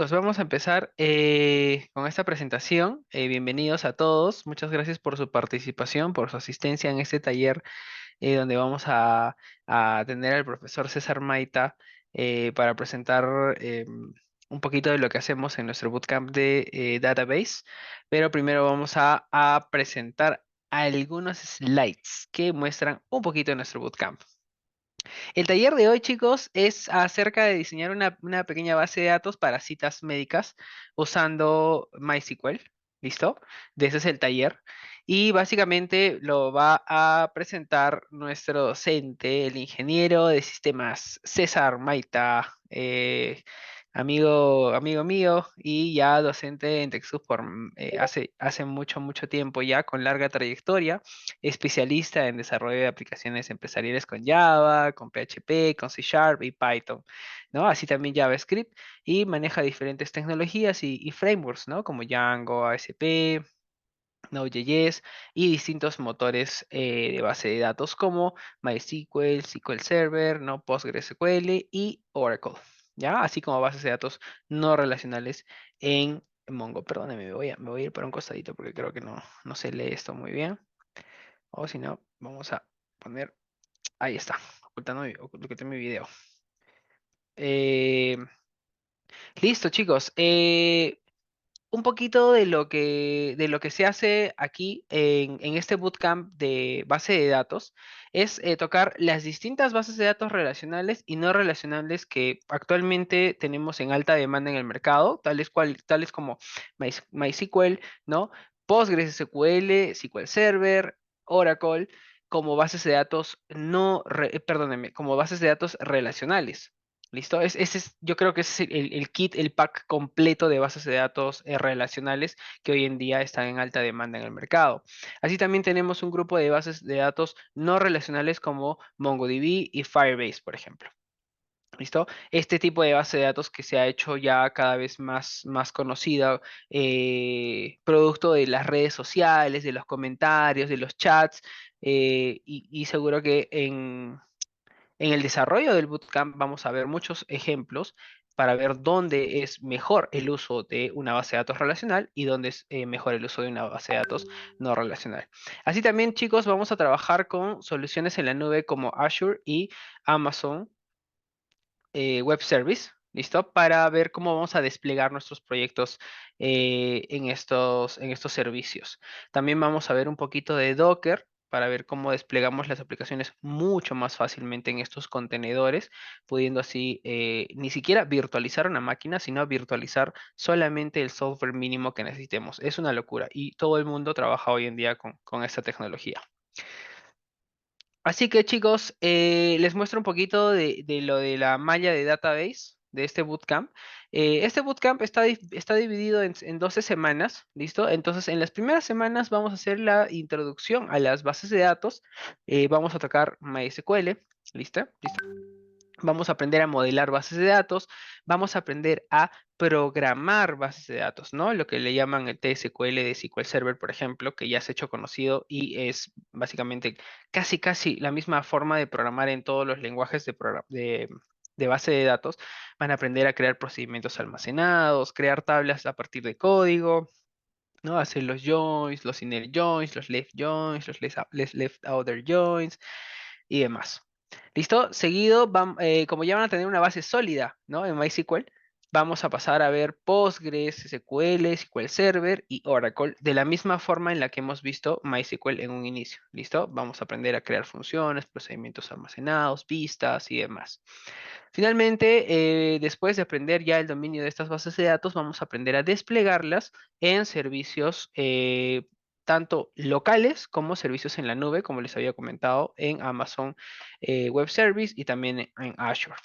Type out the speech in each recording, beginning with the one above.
Pues vamos a empezar con esta presentación. Bienvenidos a todos. Muchas gracias por su participación, por su asistencia en este taller donde vamos a tener al profesor César Maita para presentar un poquito de lo que hacemos en nuestro bootcamp de database. Pero primero vamos a presentar algunos slides que muestran un poquito de nuestro bootcamp. El taller de hoy, chicos, es acerca de diseñar una pequeña base de datos para citas médicas usando MySQL. ¿Listo? De ese es el taller. Y básicamente lo va a presentar nuestro docente, el ingeniero de sistemas César Maita, amigo mío y ya docente en TechSoup hace mucho tiempo ya, con larga trayectoria, especialista en desarrollo de aplicaciones empresariales con Java, con PHP, con C Sharp y Python, ¿no? Así también JavaScript y maneja diferentes tecnologías y frameworks, ¿no? Como Django, ASP, Node.js y distintos motores de base de datos como MySQL, SQL Server, ¿no? PostgreSQL y Oracle, ¿ya? Así como bases de datos no relacionales en Mongo. Perdóneme, me voy a ir para un costadito porque creo que no se lee esto muy bien. O si no, vamos a poner, ahí está, ocultando mi video. Eh, Listo, chicos. Un poquito de lo que se hace aquí en este bootcamp de base de datos es tocar las distintas bases de datos relacionales y no relacionales que actualmente tenemos en alta demanda en el mercado, tales como MySQL, ¿no? PostgreSQL, SQL Server, Oracle, como bases de datos no, perdónenme, como bases de datos relacionales. ¿Listo? Yo creo que ese es el kit, el pack completo de bases de datos relacionales que hoy en día están en alta demanda en el mercado. Así también tenemos un grupo de bases de datos no relacionales como MongoDB y Firebase, por ejemplo. ¿Listo? Este tipo de base de datos que se ha hecho ya cada vez más conocida, producto de las redes sociales, de los comentarios, de los chats, y seguro que en el desarrollo del bootcamp vamos a ver muchos ejemplos para ver dónde es mejor el uso de una base de datos relacional y dónde es mejor el uso de una base de datos no relacional. Así también, chicos, vamos a trabajar con soluciones en la nube como Azure y Amazon Web Service. ¿Listo? Para ver cómo vamos a desplegar nuestros proyectos en estos servicios. También vamos a ver un poquito de Docker para ver cómo desplegamos las aplicaciones mucho más fácilmente en estos contenedores, pudiendo así ni siquiera virtualizar una máquina, sino virtualizar solamente el software mínimo que necesitemos. Es una locura y todo el mundo trabaja hoy en día con esta tecnología. Así que chicos, les muestro un poquito de lo de la malla de database de este bootcamp. Este bootcamp está dividido en 12 semanas, ¿listo? Entonces, en las primeras semanas vamos a hacer la introducción a las bases de datos. Vamos a tocar MySQL, ¿listo? ¿Listo? Vamos a aprender a modelar bases de datos, vamos a aprender a programar bases de datos, ¿no? Lo que le llaman el TSQL de SQL Server, por ejemplo, que ya se ha hecho conocido y es básicamente casi la misma forma de programar en todos los lenguajes de base de datos. Van a aprender a crear procedimientos almacenados, crear tablas a partir de código, ¿no? Hacer los joins, los inner joins, los left joins, los left outer joins y demás. ¿Listo? Seguido, como ya van a tener una base sólida, ¿no? En MySQL, vamos a pasar a ver Postgres, SQL, SQL Server y Oracle de la misma forma en la que hemos visto MySQL en un inicio. ¿Listo? Vamos a aprender a crear funciones, procedimientos almacenados, vistas y demás. Finalmente, después de aprender ya el dominio de estas bases de datos, vamos a aprender a desplegarlas en servicios tanto locales como servicios en la nube, como les había comentado, en Amazon Web Service y también en Azure.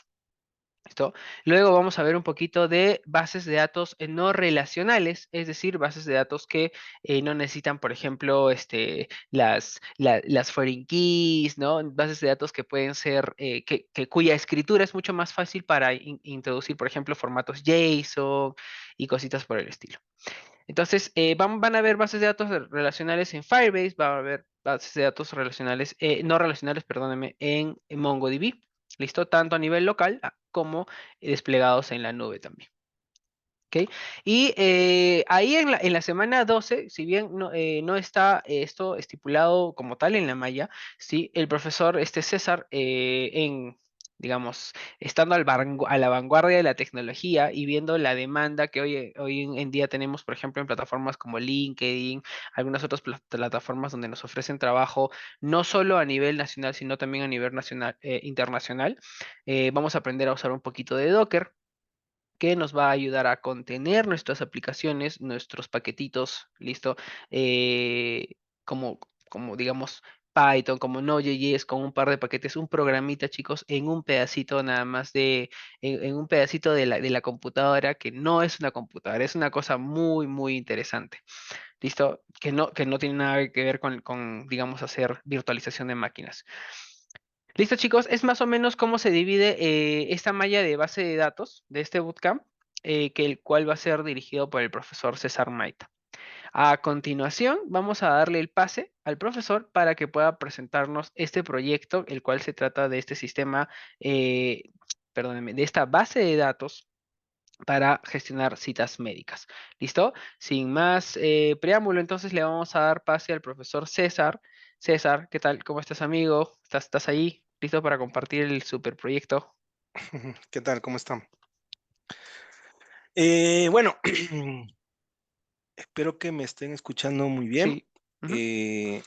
¿Listo? Luego vamos a ver un poquito de bases de datos no relacionales, es decir, bases de datos que no necesitan, por ejemplo, las foreign keys, ¿no? Bases de datos que pueden ser, cuya escritura es mucho más fácil para introducir, por ejemplo, formatos JSON y cositas por el estilo. Entonces, van a haber bases de datos relacionales en Firebase, va a haber bases de datos relacionales, no relacionales, perdóneme, en MongoDB. ¿Listo? Tanto a nivel local como desplegados en la nube también. ¿ok? Y ahí en la semana 12, si bien no está esto estipulado como tal en la malla, sí, el profesor este César, digamos, estando a la vanguardia de la tecnología y viendo la demanda que hoy en día tenemos, por ejemplo, en plataformas como LinkedIn, algunas otras plataformas donde nos ofrecen trabajo, no solo a nivel nacional, sino también a nivel nacional, internacional, vamos a aprender a usar un poquito de Docker que nos va a ayudar a contener nuestras aplicaciones, nuestros paquetitos, listo, eh, como, como digamos Python, como Node.js, con un par de paquetes, un programita, chicos, en un pedacito nada más en un pedacito de la computadora, que no es una computadora, es una cosa muy, muy interesante, listo, que no tiene nada que ver digamos, hacer virtualización de máquinas. Listo, chicos, es más o menos cómo se divide esta malla de base de datos de este bootcamp, que el cual va a ser dirigido por el profesor César Maita. A continuación, vamos a darle el pase al profesor para que pueda presentarnos este proyecto, el cual se trata de este sistema, eh, perdónenme, de esta base de datos para gestionar citas médicas. ¿Listo? Sin más preámbulo, entonces le vamos a dar pase al profesor César. César, ¿qué tal? ¿Cómo estás, amigo? ¿Estás ahí? ¿Listo para compartir el superproyecto? ¿Qué tal? ¿Cómo están? Bueno, espero que me estén escuchando muy bien. Sí. Ujú. Eh,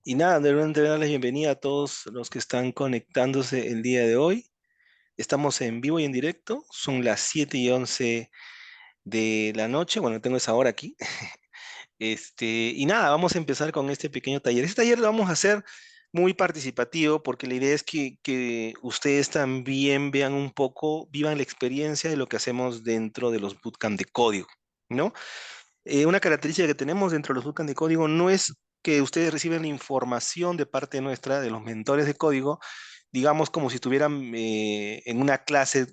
y nada, de verdad darles la bienvenida a todos los que están conectándose el día de hoy. Estamos en vivo y en directo. Son las 7:11 de la noche. Bueno, tengo esa hora aquí. Y nada, vamos a empezar con este pequeño taller. Este taller lo vamos a hacer muy participativo porque la idea es que ustedes también vean un poco, vivan la experiencia de lo que hacemos dentro de los bootcamp de código, ¿no? Una característica que tenemos dentro de los bootcamp de código no es que ustedes reciben la información de parte nuestra, de los mentores de código, digamos como si estuvieran en una clase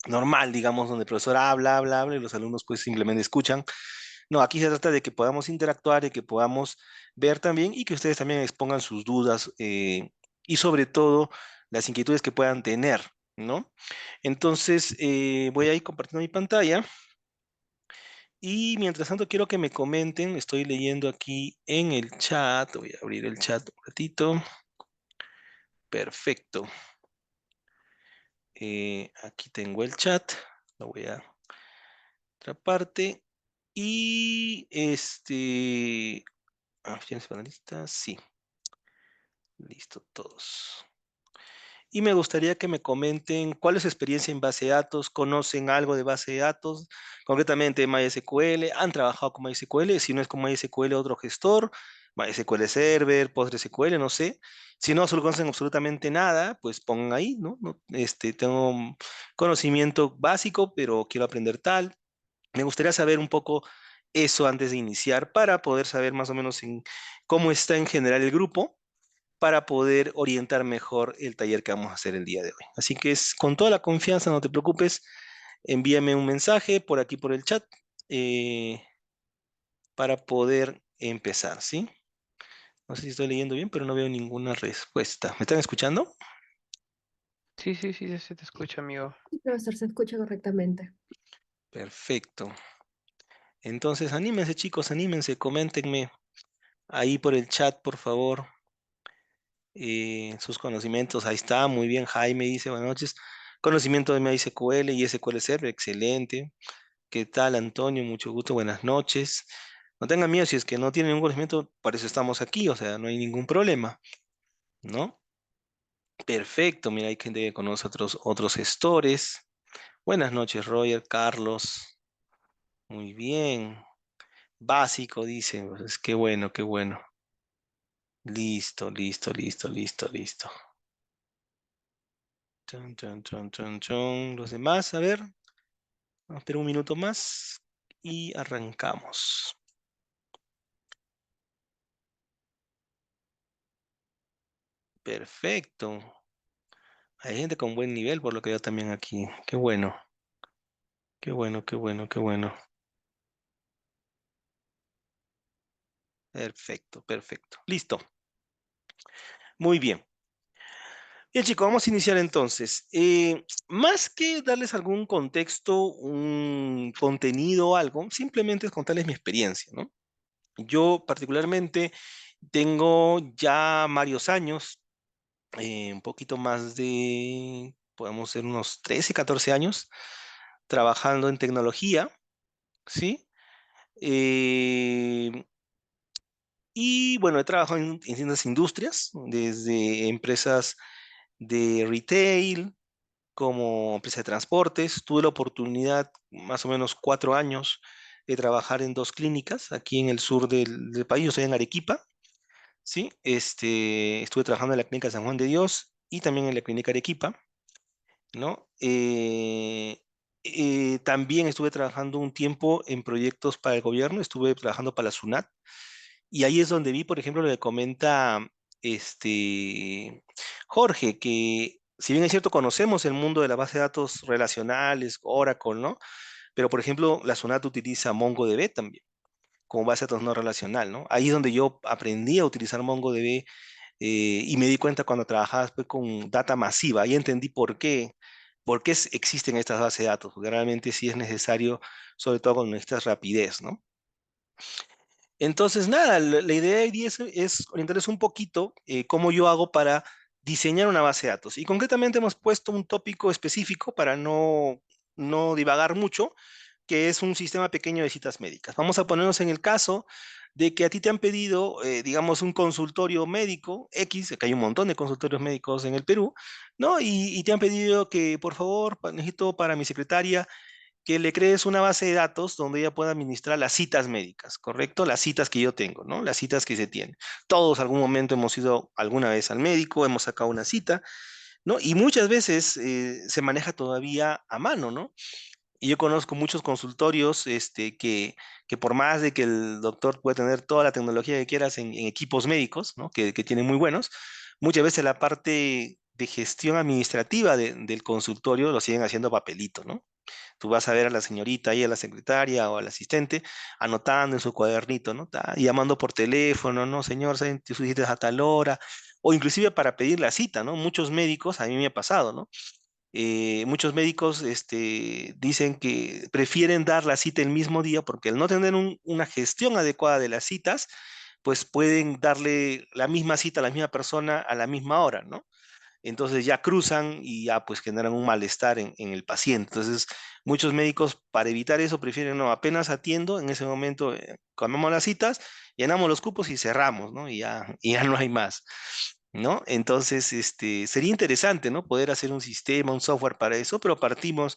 normal, digamos, donde el profesor habla, habla, habla y los alumnos pues simplemente escuchan. No, aquí se trata de que podamos interactuar, de que podamos ver también y que ustedes también expongan sus dudas y sobre todo las inquietudes que puedan tener, ¿no? Entonces, voy a ir compartiendo mi pantalla y mientras tanto quiero que me comenten, estoy leyendo aquí en el chat, voy a abrir el chat un ratito. Perfecto. Aquí tengo el chat, lo voy a otra parte y opciones panelistas, sí, listo todos. Y me gustaría que me comenten cuál es su experiencia en base de datos, conocen algo de base de datos, concretamente MySQL, han trabajado con MySQL, si no es con MySQL otro gestor, MySQL Server, PostgreSQL, no sé. Si no solo conocen absolutamente nada, pues pongan ahí, ¿no? Tengo un conocimiento básico, pero quiero aprender tal. Me gustaría saber un poco eso antes de iniciar para poder saber más o menos en cómo está en general el grupo para poder orientar mejor el taller que vamos a hacer el día de hoy. Así que es con toda la confianza, no te preocupes, envíame un mensaje por aquí por el chat eh, para poder empezar, ¿sí? No sé si estoy leyendo bien, pero no veo ninguna respuesta. ¿Me están escuchando? Sí, sí, sí, se te escucha, amigo. Sí, profesor, se escucha correctamente. Perfecto. Entonces, anímense, chicos, anímense, coméntenme ahí por el chat, por favor, sus conocimientos. Ahí está, muy bien. Jaime dice, buenas noches. Conocimiento de MySQL y SQL Server, excelente. ¿Qué tal, Antonio? Mucho gusto, buenas noches. No tengan miedo, si es que no tienen ningún conocimiento, para eso estamos aquí, o sea, no hay ningún problema, ¿no? Perfecto, mira, hay gente con nosotros, otros gestores. Buenas noches, Roger, Carlos. Muy bien. Básico, dice. Pues, qué bueno, qué bueno. Listo, listo, listo, listo, listo. Chon, chon, chon, chon, chon. Los demás, a ver, vamos a esperar un minuto más y arrancamos. Perfecto. Hay gente con buen nivel, por lo que veo también aquí. Qué bueno, qué bueno, qué bueno, qué bueno. Perfecto, perfecto. Listo. Muy bien. Bien, chicos, vamos a iniciar entonces. Más que darles algún contexto, un contenido o algo, simplemente es contarles mi experiencia, ¿no? Yo particularmente tengo ya varios años, un poquito más de, podemos ser unos 13, 14 años, trabajando en tecnología, ¿sí? Eh, y bueno, he trabajado en distintas industrias, desde empresas de retail, como empresa de transportes. Tuve la oportunidad, más o menos 4 años, de trabajar en dos clínicas aquí en el sur del país. Yo estoy en Arequipa, ¿sí? Estuve trabajando en la clínica San Juan de Dios y también en la clínica Arequipa, ¿no? También estuve trabajando un tiempo en proyectos para el gobierno, estuve trabajando para la SUNAT, y ahí es donde vi, por ejemplo, lo que comenta este Jorge, que si bien es cierto, conocemos el mundo de la base de datos relacionales, Oracle, ¿no? Pero, por ejemplo, la SUNAT utiliza MongoDB también como base de datos no relacional, ¿no? Ahí es donde yo aprendí a utilizar MongoDB, y me di cuenta cuando trabajaba después con data masiva. Ahí entendí por qué existen estas bases de datos, porque realmente sí es necesario, sobre todo cuando necesitas rapidez, ¿no? Entonces, nada, la idea de hoy día es orientarles un poquito cómo yo hago para diseñar una base de datos. Y concretamente hemos puesto un tópico específico para no divagar mucho, que es un sistema pequeño de citas médicas. Vamos a ponernos en el caso de que a ti te han pedido, digamos, un consultorio médico X, que hay un montón de consultorios médicos en el Perú, ¿no? Y te han pedido que, por favor, necesito para mi secretaria que le crees una base de datos donde ella pueda administrar las citas médicas, ¿correcto? Las citas que yo tengo, ¿no? Las citas que se tienen. Todos algún momento hemos ido alguna vez al médico, hemos sacado una cita, ¿no? Y muchas veces se maneja todavía a mano, ¿no? Y yo conozco muchos consultorios que por más de que el doctor pueda tener toda la tecnología que quieras en equipos médicos, ¿no? Que tienen muy buenos, muchas veces la parte de gestión administrativa del consultorio lo siguen haciendo a papelito, ¿no? Tú vas a ver a la señorita ahí, a la secretaria o al asistente, anotando en su cuadernito, ¿no? Y llamando por teléfono, ¿no? Señor, ¿saben que su cita es a tal hora? O inclusive para pedir la cita, ¿no? Muchos médicos, a mí me ha pasado, ¿no? Muchos médicos dicen que prefieren dar la cita el mismo día porque al no tener una gestión adecuada de las citas, pues pueden darle la misma cita a la misma persona a la misma hora, ¿no? Entonces ya cruzan y ya pues generan un malestar en el paciente. Entonces muchos médicos para evitar eso prefieren, no, apenas atiendo, en ese momento cambiamos las citas, llenamos los cupos y cerramos, ¿no? Y ya no hay más, ¿no? Entonces, sería interesante, ¿no? Poder hacer un sistema, un software para eso, pero partimos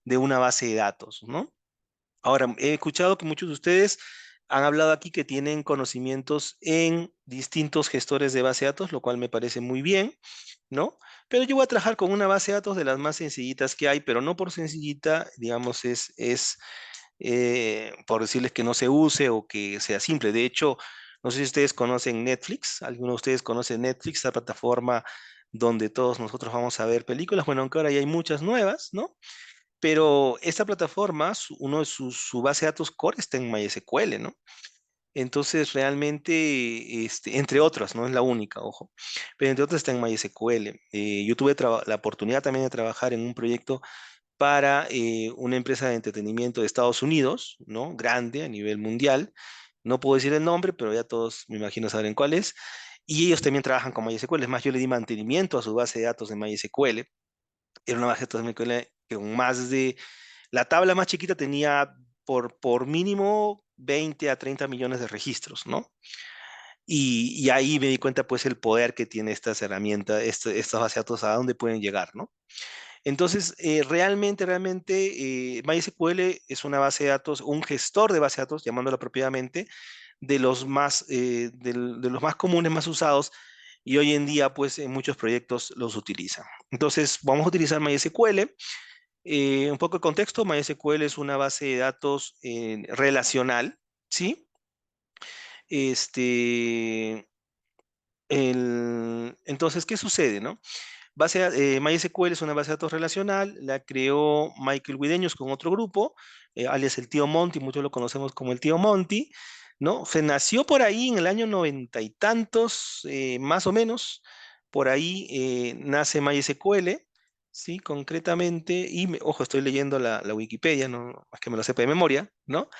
de una base de datos, ¿no? Ahora, he escuchado que muchos de ustedes han hablado aquí que tienen conocimientos en distintos gestores de base de datos, lo cual me parece muy bien, ¿no? Pero yo voy a trabajar con una base de datos de las más sencillitas que hay, pero no por sencillita, digamos, es por decirles que no se use o que sea simple. De hecho, no sé si ustedes conocen Netflix, ¿alguno de ustedes conoce Netflix, la plataforma donde todos nosotros vamos a ver películas? Bueno, aunque ahora ya hay muchas nuevas, ¿no? Pero esta plataforma, uno de su base de datos core está en MySQL, ¿no? Entonces, realmente, entre otras, no es la única, ojo, pero entre otras está en MySQL. Yo tuve la oportunidad también de trabajar en un proyecto para una empresa de entretenimiento de Estados Unidos, ¿no? Grande a nivel mundial. No puedo decir el nombre, pero ya todos me imagino saben cuál es. Y ellos también trabajan con MySQL. Es más, yo le di mantenimiento a su base de datos de MySQL. Era una base de datos de MySQL que con más de... La tabla más chiquita tenía por mínimo 20 a 30 millones de registros, ¿no? Y ahí me di cuenta, pues, el poder que tiene estas herramientas, estas bases de datos, a dónde pueden llegar, ¿no? Entonces, realmente, MySQL es una base de datos, un gestor de base de datos, llamándola propiamente, de los más comunes, más usados, y hoy en día, pues, en muchos proyectos los utilizan. Entonces, vamos a utilizar MySQL. Un poco de contexto, MySQL es una base de datos relacional, ¿sí? Este, entonces, ¿qué sucede, no? MySQL es una base de datos relacional, la creó Michael Guideños con otro grupo, alias el tío Monty, muchos lo conocemos como el tío Monty, ¿no? Se nació por ahí en el año noventa y tantos, más o menos, por ahí nace MySQL, ¿sí? Concretamente, y ojo, estoy leyendo la Wikipedia, no es que me lo sepa de memoria, ¿no?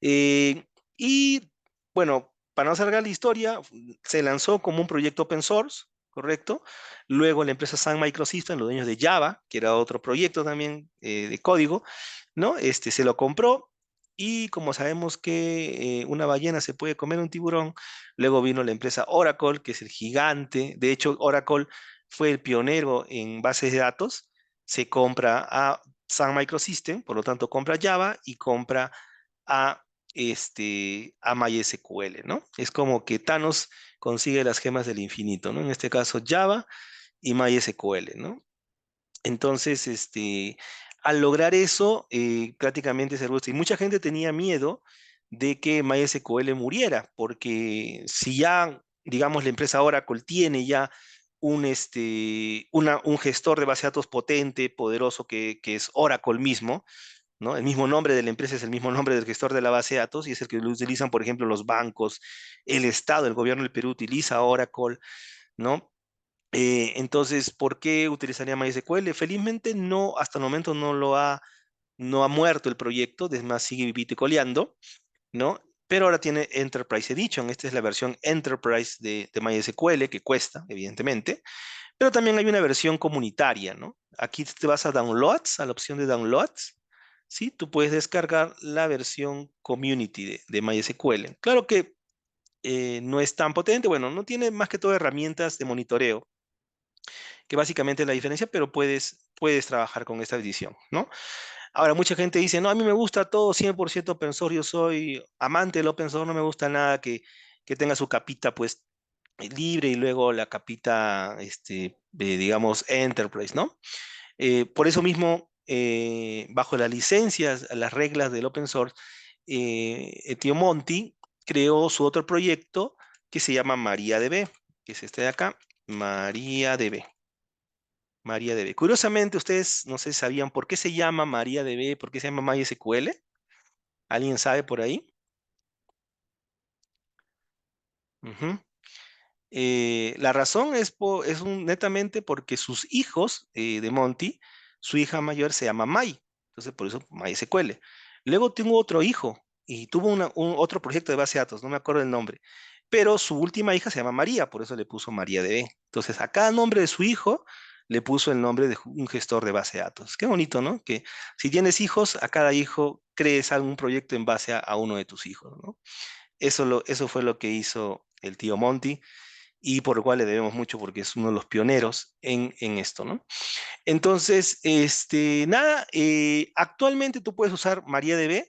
Eh, y bueno, para no alargar la historia, se lanzó como un proyecto open source, ¿correcto? Luego la empresa Sun Microsystems, los dueños de Java, que era otro proyecto también de código, ¿no? Se lo compró y como sabemos que una ballena se puede comer un tiburón, luego vino la empresa Oracle, que es el gigante. De hecho, Oracle fue el pionero en bases de datos. Se compra a Sun Microsystems, por lo tanto compra Java y compra a, a MySQL, ¿no? Es como que Thanos consigue las gemas del infinito, ¿no? En este caso Java y MySQL, ¿no? Entonces, al lograr eso, prácticamente se reduce. Y mucha gente tenía miedo de que MySQL muriera, porque si ya, digamos, la empresa Oracle tiene ya un gestor de base de datos potente, poderoso, que es Oracle mismo, ¿no? El mismo nombre de la empresa es el mismo nombre del gestor de la base de datos y es el que lo utilizan, por ejemplo, los bancos, el Estado, el gobierno del Perú utiliza Oracle, ¿no? Entonces, ¿por qué utilizaría MySQL? Felizmente no, hasta el momento no ha muerto el proyecto, es más, sigue vivito y coleando, ¿no? Pero ahora tiene Enterprise Edition, esta es la versión Enterprise de MySQL, que cuesta, evidentemente, pero también hay una versión comunitaria, ¿no? Aquí te vas a Downloads, a la opción de Downloads, ¿sí? Tú puedes descargar la versión Community de MySQL. Claro que no es tan potente, bueno, no tiene más que todo herramientas de monitoreo, que básicamente es la diferencia, pero puedes trabajar con esta edición, ¿no? Ahora, mucha gente dice, no, a mí me gusta todo 100% open source, yo soy amante del open source, no me gusta nada que tenga su capita, pues, libre y luego la capita, digamos, Enterprise, ¿no? Por eso mismo, bajo las licencias, las reglas del open source, el tío Monty creó su otro proyecto que se llama MariaDB, que es este de acá, MariaDB. MariaDB. Curiosamente, ustedes no sé, ¿sabían por qué se llama MariaDB? ¿Por qué se llama MySQL? ¿Alguien sabe por ahí? Ujú. La razón netamente porque sus hijos de Monty, su hija mayor se llama Mai, entonces por eso MySQL. Luego tuvo otro hijo y tuvo otro proyecto de base de datos, no me acuerdo el nombre, pero su última hija se llama María, por eso le puso MariaDB. Entonces a cada nombre de su hijo le puso el nombre de un gestor de base de datos. Qué bonito, ¿no? Que si tienes hijos, a cada hijo crees algún proyecto en base a uno de tus hijos, ¿no? Eso fue lo que hizo el tío Monty y por lo cual le debemos mucho porque es uno de los pioneros en esto, ¿no? Entonces, nada, actualmente tú puedes usar MariaDB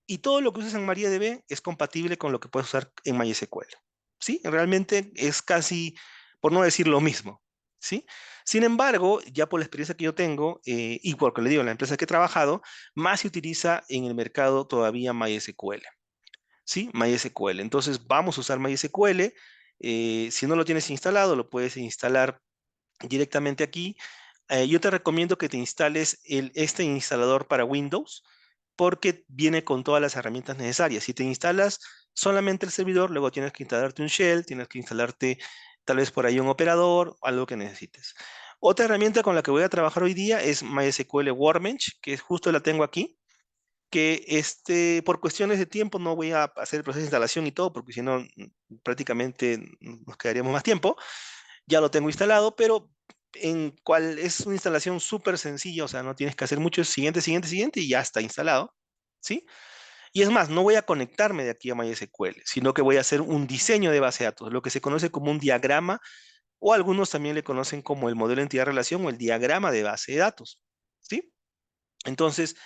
y todo lo que uses en MariaDB es compatible con lo que puedes usar en MySQL, ¿sí? Realmente es casi, por no decir lo mismo, ¿sí? Sin embargo, ya por la experiencia que yo tengo, y porque le digo, en la empresa que he trabajado, más se utiliza en el mercado todavía MySQL. ¿Sí? MySQL. Entonces vamos a usar MySQL. Si no lo tienes instalado, lo puedes instalar directamente aquí. Yo te recomiendo que te instales este instalador para Windows porque viene con todas las herramientas necesarias. Si te instalas solamente el servidor, luego tienes que instalarte un shell, tienes que instalarte tal vez por ahí un operador, algo que necesites. Otra herramienta con la que voy a trabajar hoy día es MySQL Workbench, que justo la tengo aquí que por cuestiones de tiempo no voy a hacer el proceso de instalación y todo, porque si no, prácticamente nos quedaríamos más tiempo. Ya lo tengo instalado, pero en cual es una instalación súper sencilla, o sea, no tienes que hacer mucho, es siguiente, siguiente, siguiente, y ya está instalado, ¿sí? Y es más, no voy a conectarme de aquí a MySQL, sino que voy a hacer un diseño de base de datos, lo que se conoce como un diagrama, o algunos también le conocen como el modelo de entidad-relación o el diagrama de base de datos, ¿sí? Entonces,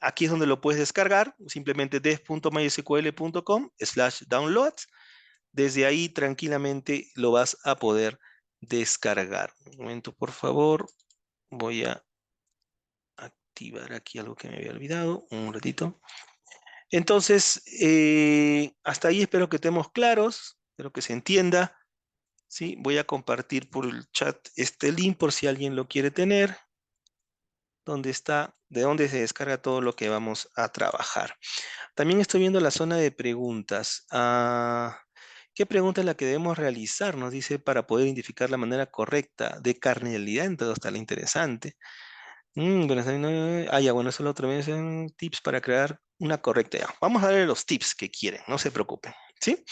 aquí es donde lo puedes descargar, simplemente dev.mysql.com/downloads. Desde ahí tranquilamente lo vas a poder descargar. Un momento, por favor. Voy a activar aquí algo que me había olvidado. Un ratito. Entonces, hasta ahí espero que estemos claros, espero que se entienda. ¿Sí? Voy a compartir por el chat este link por si alguien lo quiere tener. De dónde se descarga todo lo que vamos a trabajar. También estoy viendo la zona de preguntas. ¿Qué pregunta es la que debemos realizar? Nos dice para poder identificar la manera correcta de carnalidad. Entonces está lo interesante. Bueno, ya, bueno, eso es lo otro. Tips para crear una correcta. Ya. Vamos a darle los tips que quieren, no se preocupen. ¿Sí?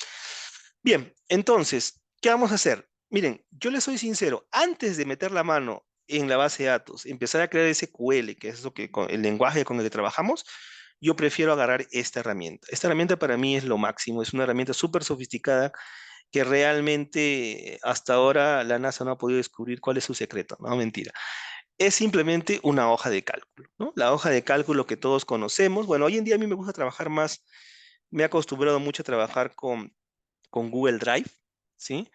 Bien, entonces, ¿qué vamos a hacer? Miren, yo les soy sincero, antes de meter la mano en la base de datos, empezar a crear SQL, que es eso que, el lenguaje con el que trabajamos, yo prefiero agarrar esta herramienta. Esta herramienta para mí es lo máximo, es una herramienta súper sofisticada que realmente hasta ahora la NASA no ha podido descubrir cuál es su secreto, no, mentira. Es simplemente una hoja de cálculo, ¿no? La hoja de cálculo que todos conocemos. Bueno, hoy en día a mí me gusta trabajar más, me he acostumbrado mucho a trabajar con Google Drive, ¿sí?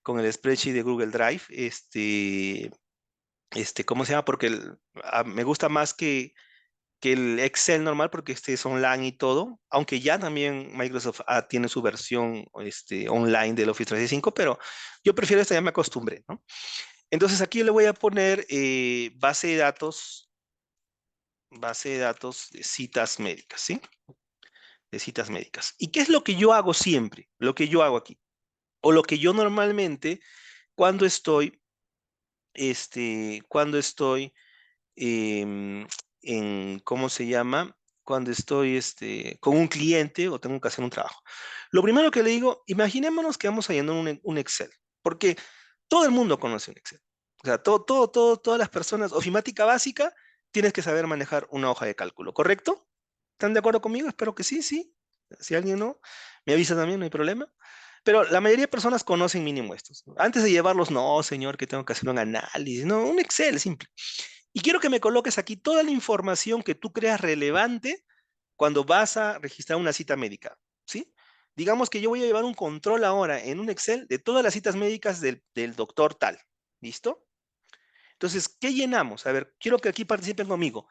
Con el spreadsheet de Google Drive, ¿cómo se llama? Porque me gusta más que el Excel normal porque este es online y todo, aunque ya también Microsoft tiene su versión online del Office 365, pero yo prefiero esta, ya me acostumbré, ¿no? Entonces aquí le voy a poner base de datos de citas médicas, ¿sí? De citas médicas. ¿Y qué es lo que yo hago siempre? Lo que yo hago aquí. O lo que yo normalmente cuando estoy, cuando estoy ¿cómo se llama? Cuando estoy con un cliente o tengo que hacer un trabajo. Lo primero que le digo, imaginémonos que vamos a llenar un Excel, porque todo el mundo conoce un Excel. O sea, todas las personas, ofimática básica, tienes que saber manejar una hoja de cálculo, ¿correcto? ¿Están de acuerdo conmigo? Espero que sí, sí. Si alguien no, me avisa también, no hay problema. Pero la mayoría de personas conocen mínimo estos, ¿no? Antes de llevarlos, no, señor, que tengo que hacer un análisis. No, un Excel simple. Y quiero que me coloques aquí toda la información que tú creas relevante cuando vas a registrar una cita médica, ¿sí? Digamos que yo voy a llevar un control ahora en un Excel de todas las citas médicas del doctor tal. ¿Listo? Entonces, ¿qué llenamos? A ver, quiero que aquí participen conmigo.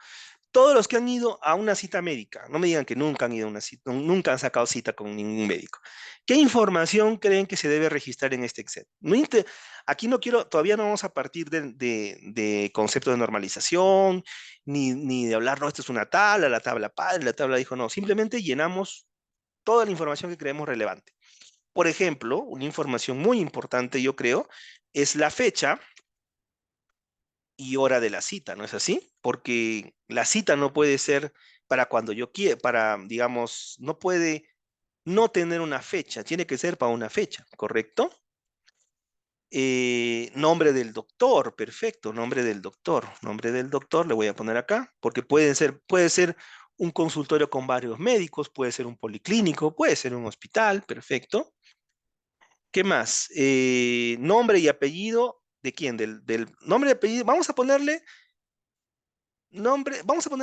Todos los que han ido a una cita médica, no me digan que nunca han ido a una cita, nunca han sacado cita con ningún médico. ¿Qué información creen que se debe registrar en este Excel? Aquí no quiero, todavía no vamos a partir de conceptos de normalización, ni de hablar, no, esto es una tabla, la tabla padre, la tabla dijo, no, simplemente llenamos toda la información que creemos relevante. Por ejemplo, una información muy importante, yo creo, es la fecha y hora de la cita, ¿no es así? Porque la cita no puede ser para cuando yo quiera, para, digamos, no puede no tener una fecha, tiene que ser para una fecha, ¿correcto? Nombre del doctor, perfecto, nombre del doctor, le voy a poner acá, porque puede ser un consultorio con varios médicos, puede ser un policlínico, puede ser un hospital, perfecto. ¿Qué más? Nombre y apellido, ¿de quién? Del nombre y apellido, vamos a ponerle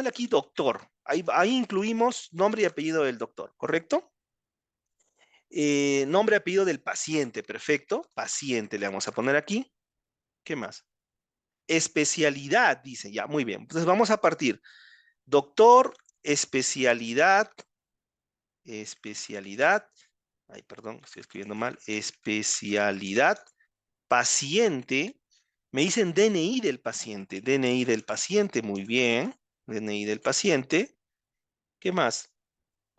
aquí doctor. Ahí incluimos nombre y apellido del doctor, ¿correcto? Nombre y apellido del paciente, perfecto. Paciente le vamos a poner aquí. ¿Qué más? Especialidad, dice, ya, muy bien. Entonces vamos a partir. Doctor, especialidad. Ay, perdón, estoy escribiendo mal. Especialidad, paciente. Me dicen DNI del paciente. DNI del paciente, muy bien. DNI del paciente. ¿Qué más?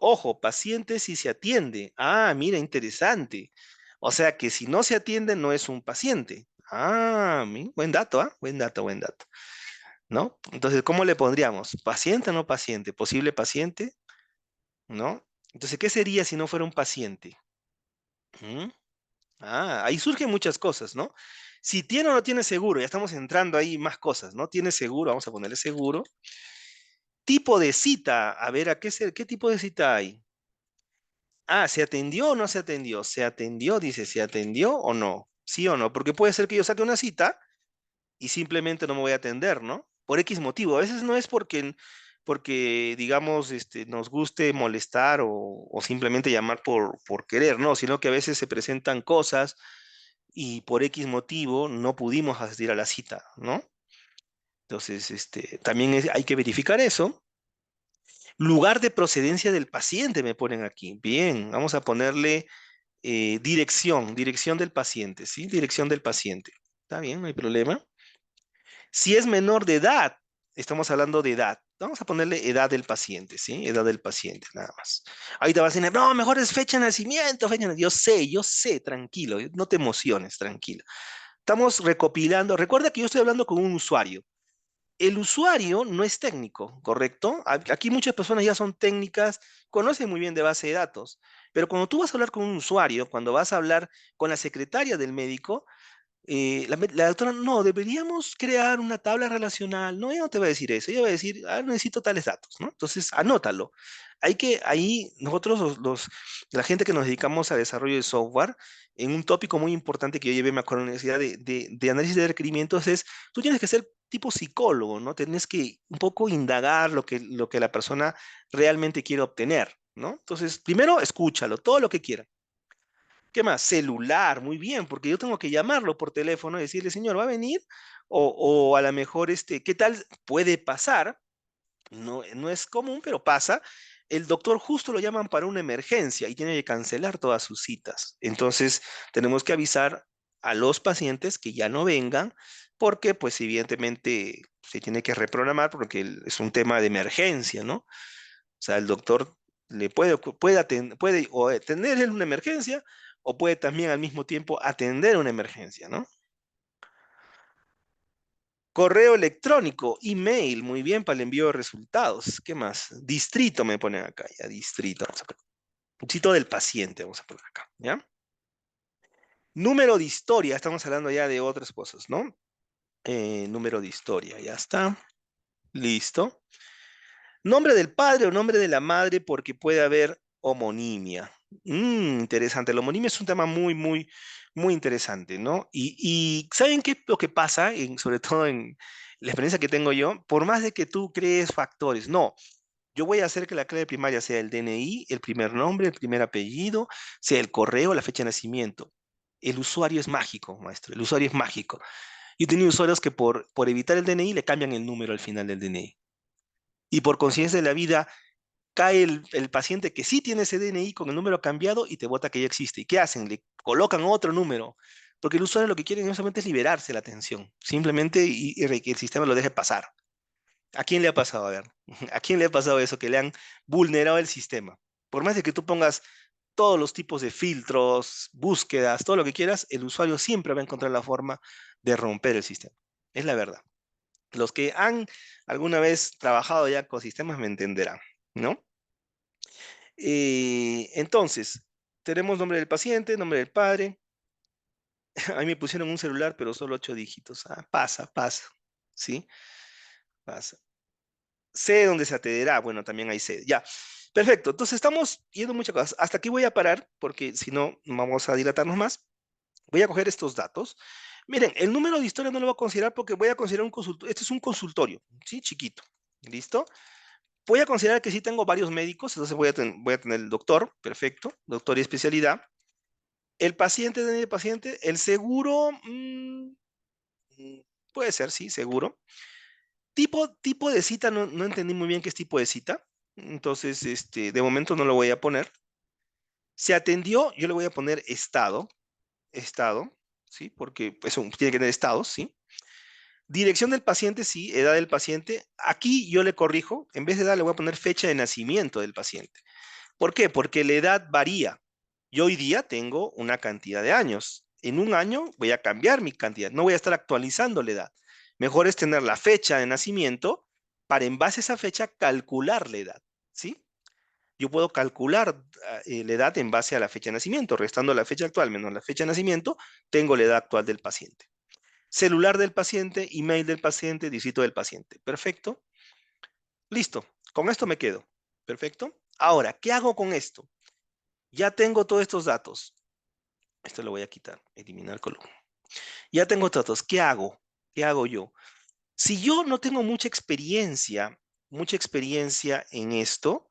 Ojo, paciente si se atiende. Ah, mira, interesante. O sea que si no se atiende no es un paciente. Ah, buen dato, ¿ah? Buen dato, buen dato. ¿No? Entonces, ¿cómo le pondríamos? ¿Paciente o no paciente? ¿Posible paciente? ¿No? Entonces, ¿qué sería si no fuera un paciente? ¿Mm? Ah, ahí surgen muchas cosas, ¿no? Si tiene o no tiene seguro, ya estamos entrando ahí más cosas, ¿no? Tiene seguro, vamos a ponerle seguro. Tipo de cita, a ver, ¿qué tipo de cita hay? Ah, ¿se atendió o no se atendió? Se atendió, dice, ¿se atendió o no? ¿Sí o no? Porque puede ser que yo saque una cita y simplemente no me voy a atender, ¿no? Por X motivo. A veces no es porque digamos, nos guste molestar o simplemente llamar por querer, ¿no? Sino que a veces se presentan cosas y por X motivo no pudimos asistir a la cita, ¿no? Entonces, también hay que verificar eso. Lugar de procedencia del paciente me ponen aquí. Bien, vamos a ponerle dirección del paciente, ¿sí? Dirección del paciente. Está bien, no hay problema. Si es menor de edad, Estamos hablando de edad. Vamos a ponerle edad del paciente, ¿sí? Edad del paciente, nada más. Ahorita vas a decir, no, mejor es fecha de nacimiento, yo sé, tranquilo, no te emociones, tranquilo. Estamos recopilando, recuerda que yo estoy hablando con un usuario. El usuario no es técnico, ¿correcto? Aquí muchas personas ya son técnicas, conocen muy bien de base de datos, pero cuando tú vas a hablar con un usuario, cuando vas a hablar con la secretaria del médico, la doctora, no, deberíamos crear una tabla relacional. No, ella no te va a decir eso, ella va a decir, ah, necesito tales datos, ¿no? Entonces, anótalo. Ahí nosotros, la gente que nos dedicamos a desarrollo de software, en un tópico muy importante que yo llevé, me acuerdo, en la universidad de análisis de requerimientos, es, tú tienes que ser tipo psicólogo, ¿no? Tienes que un poco indagar lo que la persona realmente quiere obtener, ¿no? Entonces, primero, escúchalo, todo lo que quiera. ¿Qué más? Celular, muy bien, porque yo tengo que llamarlo por teléfono y decirle, señor, ¿va a venir? O a lo mejor, ¿qué tal puede pasar? No, no es común, pero pasa. El doctor justo lo llaman para una emergencia y tiene que cancelar todas sus citas. Entonces, tenemos que avisar a los pacientes que ya no vengan, porque, pues, evidentemente se tiene que reprogramar porque es un tema de emergencia, ¿no? O sea, el doctor le puede o atender en una emergencia o puede también al mismo tiempo atender una emergencia, ¿no? Correo electrónico, email, muy bien para el envío de resultados. ¿Qué más? Distrito me ponen acá, ya, distrito. Vamos a poner. Distrito del paciente, vamos a poner acá, ¿ya? Número de historia, estamos hablando ya de otras cosas, ¿no? Número de historia, ya está. Listo. Nombre del padre o nombre de la madre porque puede haber homonimia. Interesante. La homonimia es un tema muy, muy, muy interesante, ¿no? Y ¿saben qué es lo que pasa, sobre todo en la experiencia que tengo yo? Por más de que tú crees factores, no. Yo voy a hacer que la clave primaria sea el DNI, el primer nombre, el primer apellido, sea el correo, la fecha de nacimiento. El usuario es mágico, maestro. El usuario es mágico. Yo he tenido usuarios que por evitar el DNI le cambian el número al final del DNI. Y por conciencia de la vida, cae el paciente que sí tiene ese DNI con el número cambiado y te vota que ya existe. ¿Y qué hacen? Le colocan otro número, porque el usuario lo que quiere no solamente es liberarse la atención, simplemente y que el sistema lo deje pasar. ¿A quién le ha pasado? A ver, ¿a quién le ha pasado eso? Que le han vulnerado el sistema. Por más de que tú pongas todos los tipos de filtros, búsquedas, todo lo que quieras, el usuario siempre va a encontrar la forma de romper el sistema. Es la verdad. Los que han alguna vez trabajado ya con sistemas me entenderán, ¿no? Entonces, tenemos nombre del paciente, nombre del padre. A mí me pusieron un celular, pero solo 8 dígitos. Ah, pasa, ¿sí? Pasa. Sé dónde se atenderá. Bueno, también hay sede. Ya. Perfecto. Entonces, estamos yendo muchas cosas. Hasta aquí voy a parar, porque si no, vamos a dilatarnos más. Voy a coger estos datos. Miren, el número de historia no lo voy a considerar porque voy a considerar un consultorio. Este es un consultorio, ¿sí? Chiquito. ¿Listo? Voy a considerar que sí tengo varios médicos, entonces voy a tener el doctor, perfecto, doctor y especialidad. El paciente, de paciente, el seguro, puede ser, sí, seguro. Tipo de cita, no entendí muy bien qué es tipo de cita, entonces, de momento no lo voy a poner. Se atendió, yo le voy a poner estado, ¿sí? Porque eso tiene que tener estados, ¿sí? Dirección del paciente, sí, edad del paciente. Aquí yo le corrijo, en vez de edad le voy a poner fecha de nacimiento del paciente. ¿Por qué? Porque la edad varía. Yo hoy día tengo una cantidad de años. En un año voy a cambiar mi cantidad. No voy a estar actualizando la edad. Mejor es tener la fecha de nacimiento para en base a esa fecha calcular la edad. ¿Sí? Yo puedo calcular la edad en base a la fecha de nacimiento. Restando la fecha actual menos la fecha de nacimiento, tengo la edad actual del paciente. Celular del paciente, email del paciente, distrito del paciente. Perfecto. Listo. Con esto me quedo. Perfecto. Ahora, ¿qué hago con esto? Ya tengo todos estos datos. Esto lo voy a quitar, eliminar columna. Ya tengo datos. ¿Qué hago? ¿Qué hago yo? Si yo no tengo mucha experiencia en esto,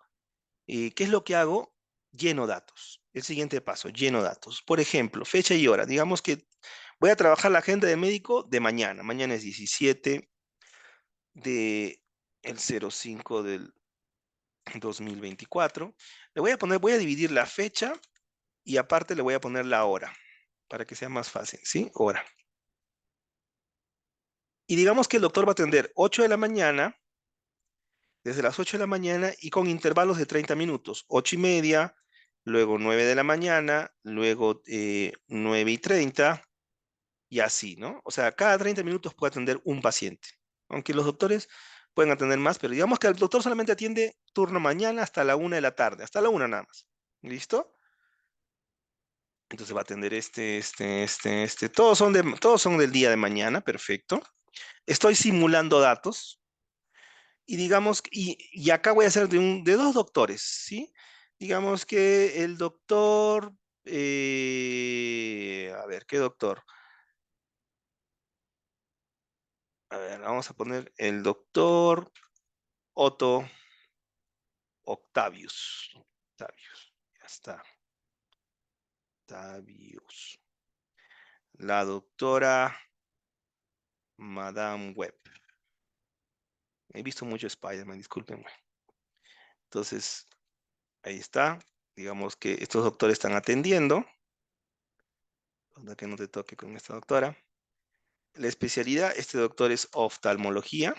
¿qué es lo que hago? Lleno datos. El siguiente paso, lleno datos. Por ejemplo, fecha y hora. Digamos que voy a trabajar la agenda de médico de mañana. Mañana es 17 de el 05 del 2024. Voy a dividir la fecha y aparte le voy a poner la hora para que sea más fácil, ¿sí? Hora. Y digamos que el doctor va a atender 8 de la mañana, desde las 8 de la mañana y con intervalos de 30 minutos, 8:30, luego 9 de la mañana, luego 9:30 y así, ¿no? O sea, cada 30 minutos puede atender un paciente. Aunque los doctores pueden atender más, pero digamos que el doctor solamente atiende turno mañana hasta la 1 de la tarde, hasta la 1 nada más. ¿Listo? Entonces va a atender todos son del día de mañana, perfecto. Estoy simulando datos y digamos, y acá voy a hacer de dos doctores, ¿sí? Digamos que el doctor, a ver, ¿qué doctor? A ver, vamos a poner el doctor Otto Octavius. Octavius, ya está. Octavius. La doctora Madame Webb. He visto mucho Spider-Man, discúlpenme. Entonces, ahí está. Digamos que estos doctores están atendiendo. Para que no te toque con esta doctora. La especialidad, este doctor es oftalmología.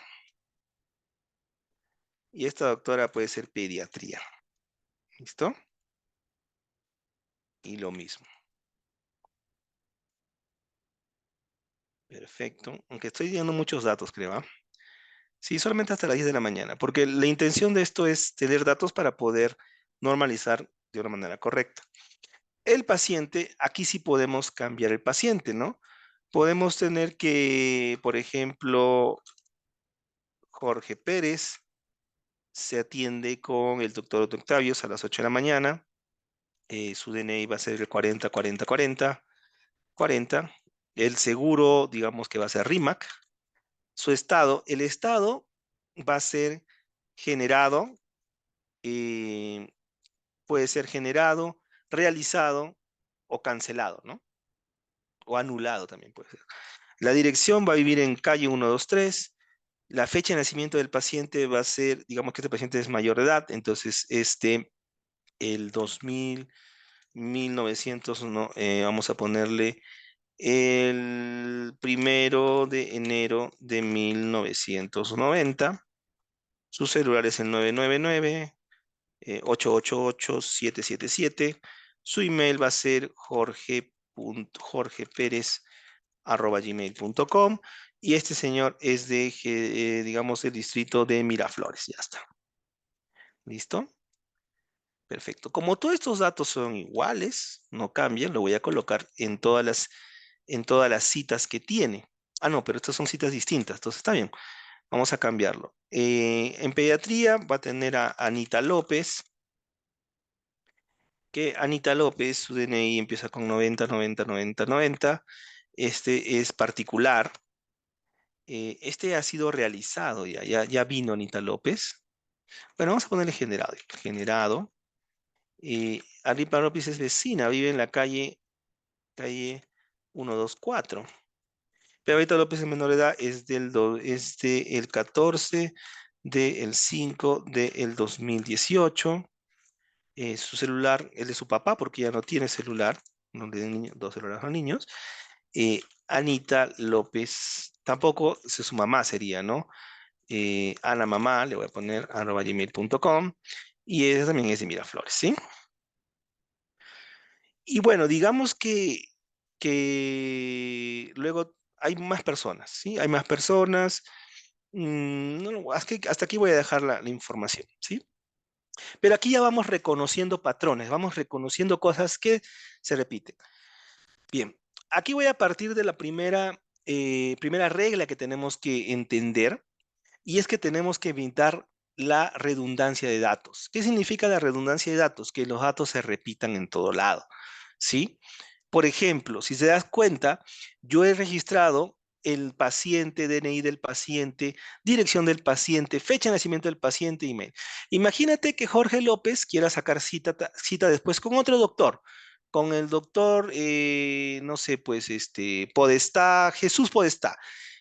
Y esta doctora puede ser pediatría. ¿Listo? Y lo mismo. Perfecto. Aunque estoy dando muchos datos, creo. ¿Ah? Sí, solamente hasta las 10 de la mañana. Porque la intención de esto es tener datos para poder normalizar de una manera correcta. El paciente, aquí sí podemos cambiar el paciente, ¿no? Podemos tener que, por ejemplo, Jorge Pérez se atiende con el doctor Otto Octavius a las 8 de la mañana. Su DNI va a ser el 40 40 40 40. El seguro, digamos que va a ser RIMAC. Su estado, el estado va a ser generado, eh, puede ser generado, realizado o cancelado, ¿no? O anulado también puede ser. La dirección va a vivir en calle 123. La fecha de nacimiento del paciente va a ser, digamos que este paciente es mayor de edad, entonces el 2000, 1900, no, vamos a ponerle el 1 de enero de 1990. Su celular es el 999 888 777. Su email va a ser jorge.jorgeperez@gmail.com. Y este señor es digamos, el distrito de Miraflores. Ya está. ¿Listo? Perfecto. Como todos estos datos son iguales, no cambian, lo voy a colocar en todas las citas que tiene. Ah, no, pero estas son citas distintas, entonces está bien. Vamos a cambiarlo. En pediatría va a tener a Anita López, que Anita López, su DNI empieza con 90 90 90 90. Este es particular. Este ha sido realizado ya vino Anita López. Bueno, vamos a ponerle generado. Generado. Anita López es vecina, vive en la calle 124. Pero ahorita López es menor de edad, es el 14 del 5 del 2018. Su celular, el de su papá, porque ya no tiene celular, no le den dos celulares a los niños. Anita López, tampoco su mamá sería, ¿no? Ana Mamá, le voy a poner @gmail.com. Y esa también es de Miraflores, ¿sí? Y bueno, digamos que luego hay más personas, ¿sí? Hay más personas. No, hasta aquí voy a dejar la información, ¿sí? Pero aquí ya vamos reconociendo patrones, vamos reconociendo cosas que se repiten. Bien, aquí voy a partir de la primera regla que tenemos que entender, y es que tenemos que evitar la redundancia de datos. ¿Qué significa la redundancia de datos? Que los datos se repitan en todo lado, ¿sí? Por ejemplo, si se das cuenta, yo he registrado el paciente, DNI del paciente, dirección del paciente, fecha de nacimiento del paciente, email. Imagínate que Jorge López quiera sacar cita después con otro doctor, con el doctor, no sé, pues, Podestá, Jesús Podestá,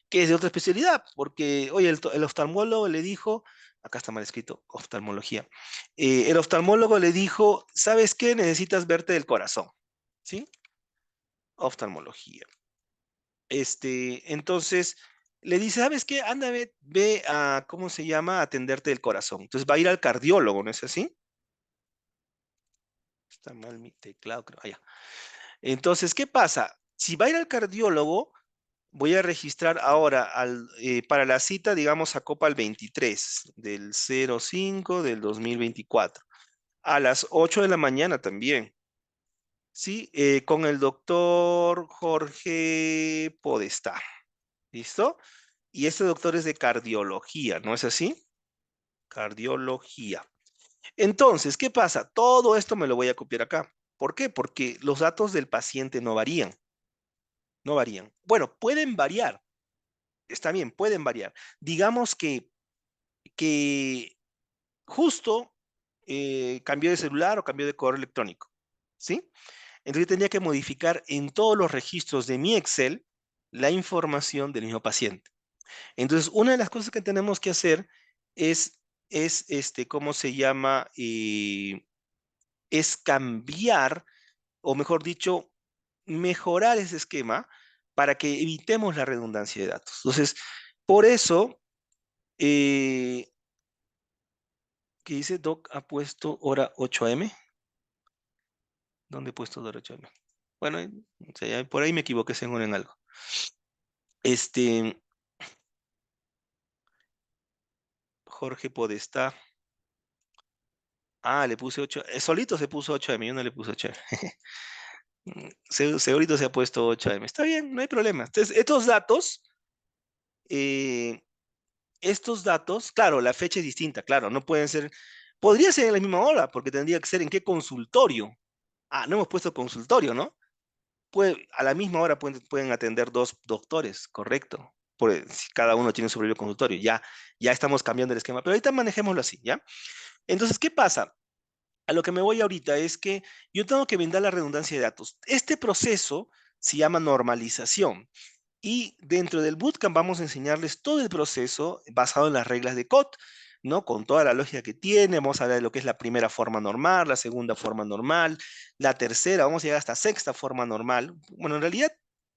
que es de otra especialidad, porque, oye, el oftalmólogo le dijo, acá está mal escrito, oftalmología, el oftalmólogo le dijo, ¿sabes qué? Necesitas verte del corazón, ¿sí? Oftalmología. Entonces, le dice, ¿sabes qué? Anda, ve a, ¿cómo se llama? A atenderte el corazón. Entonces va a ir al cardiólogo, ¿no es así? Está mal mi teclado, creo. Ah, ya. Entonces, ¿qué pasa? Si va a ir al cardiólogo, voy a registrar ahora para la cita, digamos, a Copa el 23 del 05 del 2024, a las 8 de la mañana también, ¿sí? Con el doctor Jorge Podestá, ¿listo? Y este doctor es de cardiología, ¿no es así? Cardiología. Entonces, ¿qué pasa? Todo esto me lo voy a copiar acá. ¿Por qué? Porque los datos del paciente no varían, no varían. Bueno, pueden variar, está bien, pueden variar. Digamos que justo cambió de celular o cambió de correo electrónico, ¿sí? Entonces yo tendría que modificar en todos los registros de mi Excel la información del mismo paciente. Entonces, una de las cosas que tenemos que hacer es, ¿cómo se llama? Es cambiar, o mejor dicho, mejorar ese esquema para que evitemos la redundancia de datos. Entonces, por eso, eh, ¿qué dice? Doc ha puesto hora 8 a.m. ¿Dónde he puesto hora 8 a.m.? Bueno, o sea, por ahí me equivoqué según en algo. Este, Jorge Podestá. Ah, le puse 8. Solito se puso 8 a.m. Yo no le puse 8 a.m. Segurito se ha puesto 8 a.m. Está bien, no hay problema. Entonces, eh, estos datos, claro, la fecha es distinta, claro, no pueden ser, podría ser en la misma hora, porque tendría que ser en qué consultorio. Ah, no hemos puesto consultorio, ¿no? A la misma hora pueden atender dos doctores, correcto. Si cada uno tiene su propio consultorio, ya estamos cambiando el esquema, pero ahorita manejémoslo así, ¿ya? Entonces, ¿qué pasa? A lo que me voy ahorita es que yo tengo que brindar la redundancia de datos. Este proceso se llama normalización. Y dentro del bootcamp vamos a enseñarles todo el proceso basado en las reglas de COT, ¿no? Con toda la lógica que tiene, vamos a hablar de lo que es la primera forma normal, la segunda forma normal, la tercera, vamos a llegar hasta sexta forma normal. Bueno, en realidad,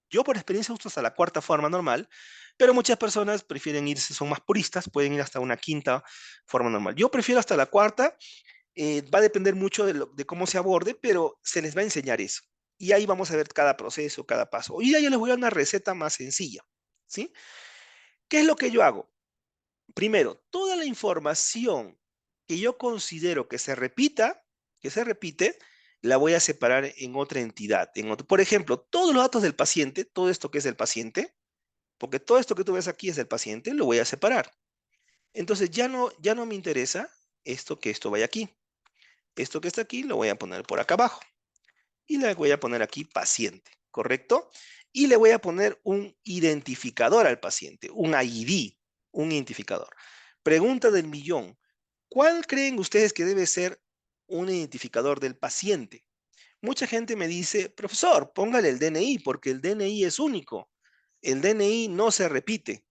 yo por experiencia uso hasta la cuarta forma normal, pero muchas personas prefieren irse, son más puristas, pueden ir hasta una quinta forma normal. Yo prefiero hasta la cuarta, va a depender mucho de cómo se aborde, pero se les va a enseñar eso. Y ahí vamos a ver cada proceso, cada paso. Hoy día yo les voy a dar una receta más sencilla, ¿sí? ¿Qué es lo que yo hago? Primero, toda la información que yo considero que se repite, la voy a separar en otra entidad. Por ejemplo, todos los datos del paciente, todo esto que es del paciente, porque todo esto que tú ves aquí es del paciente, lo voy a separar. Entonces ya no me interesa que esto vaya aquí. Esto que está aquí lo voy a poner por acá abajo. Y le voy a poner aquí paciente, ¿correcto? Y le voy a poner un identificador al paciente, un ID, un identificador. Pregunta del millón. ¿Cuál creen ustedes que debe ser un identificador del paciente? Mucha gente me dice, profesor, póngale el DNI porque el DNI es único. El DNI no se repite,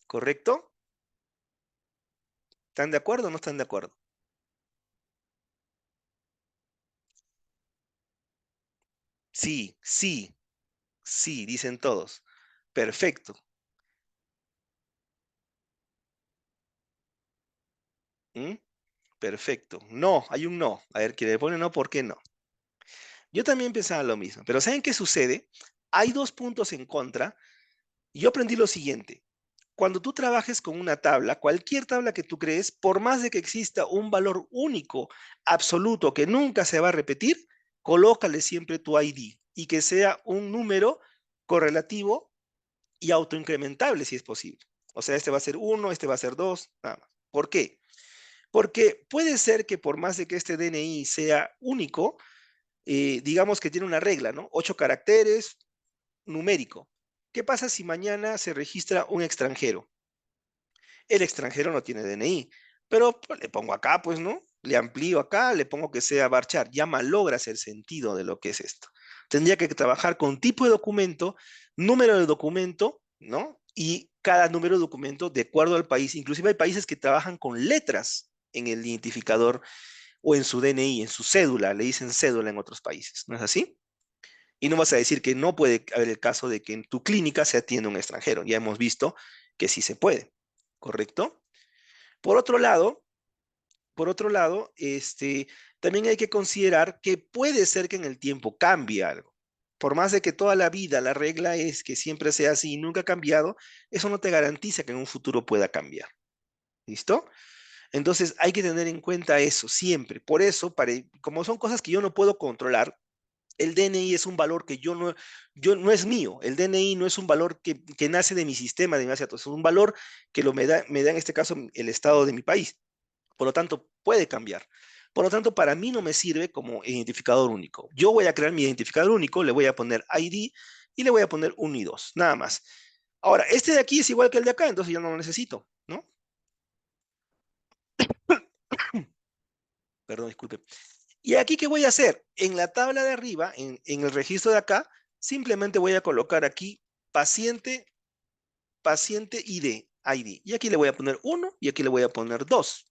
¿correcto? ¿Están de acuerdo o no están de acuerdo? Sí, sí, sí, dicen todos. Perfecto. ¿Mm? Perfecto. No, hay un no. A ver, ¿quién le pone no? ¿Por qué no? Yo también pensaba lo mismo, pero ¿saben qué sucede? Hay dos puntos en contra. Yo aprendí lo siguiente. Cuando tú trabajes con una tabla, cualquier tabla que tú crees, por más de que exista un valor único, absoluto, que nunca se va a repetir, colócale siempre tu ID y que sea un número correlativo y autoincrementable si es posible. O sea, este va a ser 1, este va a ser 2, nada más. ¿Por qué? Porque puede ser que por más de que este DNI sea único, digamos que tiene una regla, ¿no? 8 caracteres, numérico. ¿Qué pasa si mañana se registra un extranjero? El extranjero no tiene DNI, pero pues, le pongo acá, pues, ¿no? Le amplío acá, le pongo que sea varchar. Ya malogras el sentido de lo que es esto. Tendría que trabajar con tipo de documento, número de documento, ¿no? Y cada número de documento de acuerdo al país. Inclusive hay países que trabajan con letras en el identificador o en su DNI, en su cédula, le dicen cédula en otros países, ¿no es así? Y no vas a decir que no puede haber el caso de que en tu clínica se atienda un extranjero. Ya hemos visto que sí se puede, ¿correcto? Por otro lado, también hay que considerar que puede ser que en el tiempo cambie algo. Por más de que toda la vida la regla es que siempre sea así y nunca ha cambiado, eso no te garantiza que en un futuro pueda cambiar. ¿Listo? Entonces hay que tener en cuenta eso siempre. Por eso, como son cosas que yo no puedo controlar, el DNI es un valor que yo no es mío. El DNI no es un valor que nace de mi sistema de base de datos. Es un valor que me da en este caso el estado de mi país. Por lo tanto, puede cambiar. Por lo tanto, para mí no me sirve como identificador único. Yo voy a crear mi identificador único, le voy a poner ID y le voy a poner 1 y 2, nada más. Ahora, este de aquí es igual que el de acá, entonces yo no lo necesito, ¿no? Perdón, disculpe. ¿Y aquí qué voy a hacer? En la tabla de arriba, en el registro de acá, simplemente voy a colocar aquí paciente, paciente ID. Y aquí le voy a poner 1 y aquí le voy a poner 2.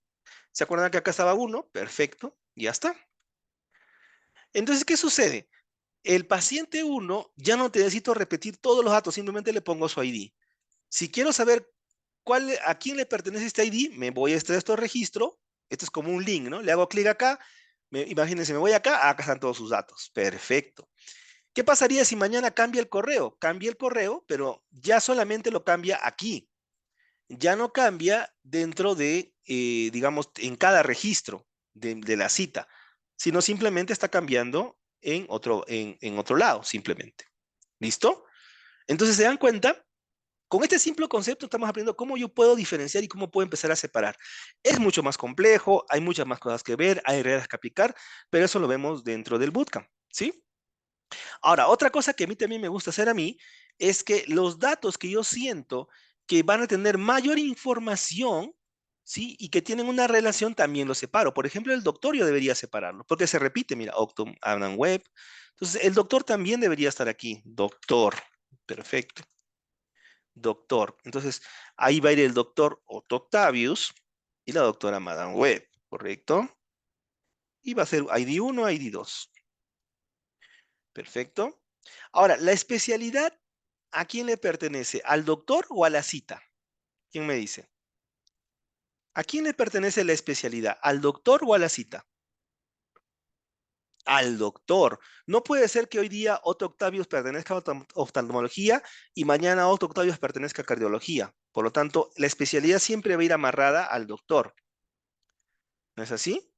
¿Se acuerdan que acá estaba 1? Perfecto, ya está. Entonces, ¿qué sucede? El paciente 1 ya no te necesito repetir todos los datos, simplemente le pongo su ID. Si quiero saber a quién le pertenece este ID, me voy a este registro. Esto es como un link, ¿no? Le hago clic acá. Imagínense, me voy acá están todos sus datos. Perfecto. ¿Qué pasaría si mañana cambia el correo? Cambia el correo, pero ya solamente lo cambia aquí. Ya no cambia dentro de, digamos, en cada registro de la cita, sino simplemente está cambiando en otro lado, simplemente. ¿Listo? Entonces, ¿se dan cuenta? Con este simple concepto estamos aprendiendo cómo yo puedo diferenciar y cómo puedo empezar a separar. Es mucho más complejo, hay muchas más cosas que ver, hay reglas que aplicar, pero eso lo vemos dentro del bootcamp, ¿sí? Ahora, otra cosa que a mí también me gusta hacer es que los datos que yo siento que van a tener mayor información, ¿sí? Y que tienen una relación, también los separo. Por ejemplo, el doctor yo debería separarlo, porque se repite, mira, Optum, Adam Web. Entonces, el doctor también debería estar aquí. Doctor, perfecto. Doctor. Entonces, ahí va a ir el doctor Otto Octavius y la doctora Madame Web, ¿correcto? Y va a ser ID1, ID2. Perfecto. Ahora, la especialidad, ¿a quién le pertenece? ¿Al doctor o a la cita? ¿Quién me dice? ¿A quién le pertenece la especialidad? ¿Al doctor o a la cita? Al doctor. No puede ser que hoy día Otto Octavius pertenezca a oftalmología y mañana Otto Octavius pertenezca a cardiología. Por lo tanto, la especialidad siempre va a ir amarrada al doctor. ¿No es así?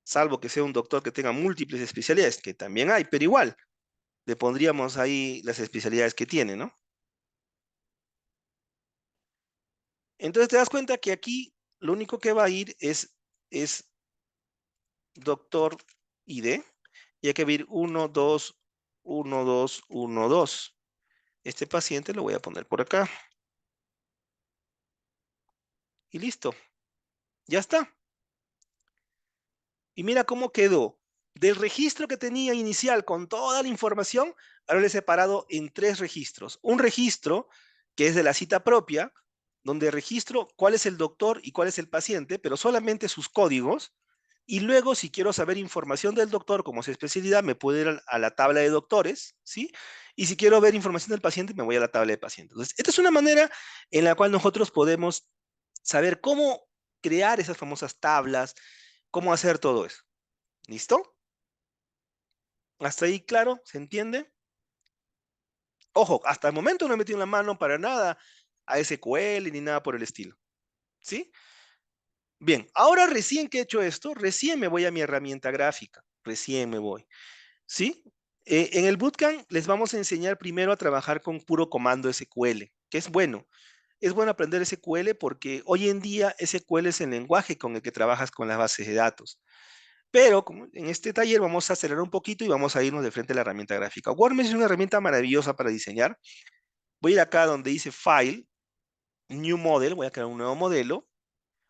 Salvo que sea un doctor que tenga múltiples especialidades, que también hay, pero igual, le pondríamos ahí las especialidades que tiene, ¿no? Entonces te das cuenta que aquí lo único que va a ir es doctor ID, y hay que ver 1, 2, 1, 2, 1, 2. Este paciente lo voy a poner por acá. Y listo, ya está. Y mira cómo quedó. Del registro que tenía inicial con toda la información, ahora lo he separado en 3 registros. Un registro que es de la cita propia, donde registro cuál es el doctor y cuál es el paciente, pero solamente sus códigos. Y luego, si quiero saber información del doctor como su especialidad, me puedo ir a la tabla de doctores, ¿sí? Y si quiero ver información del paciente, me voy a la tabla de pacientes. Entonces, esta es una manera en la cual nosotros podemos saber cómo crear esas famosas tablas, cómo hacer todo eso. ¿Listo? ¿Hasta ahí claro? ¿Se entiende? Ojo, hasta el momento no he metido la mano para nada a SQL ni nada por el estilo. ¿Sí? Bien, ahora recién que he hecho esto, recién me voy a mi herramienta gráfica. Recién me voy. ¿Sí? En el bootcamp les vamos a enseñar primero a trabajar con puro comando SQL, que es bueno. Es bueno aprender SQL porque hoy en día SQL es el lenguaje con el que trabajas con las bases de datos. Pero como en este taller vamos a acelerar un poquito y vamos a irnos de frente a la herramienta gráfica. WordMesh es una herramienta maravillosa para diseñar. Voy a ir acá donde dice File, New Model, voy a crear un nuevo modelo.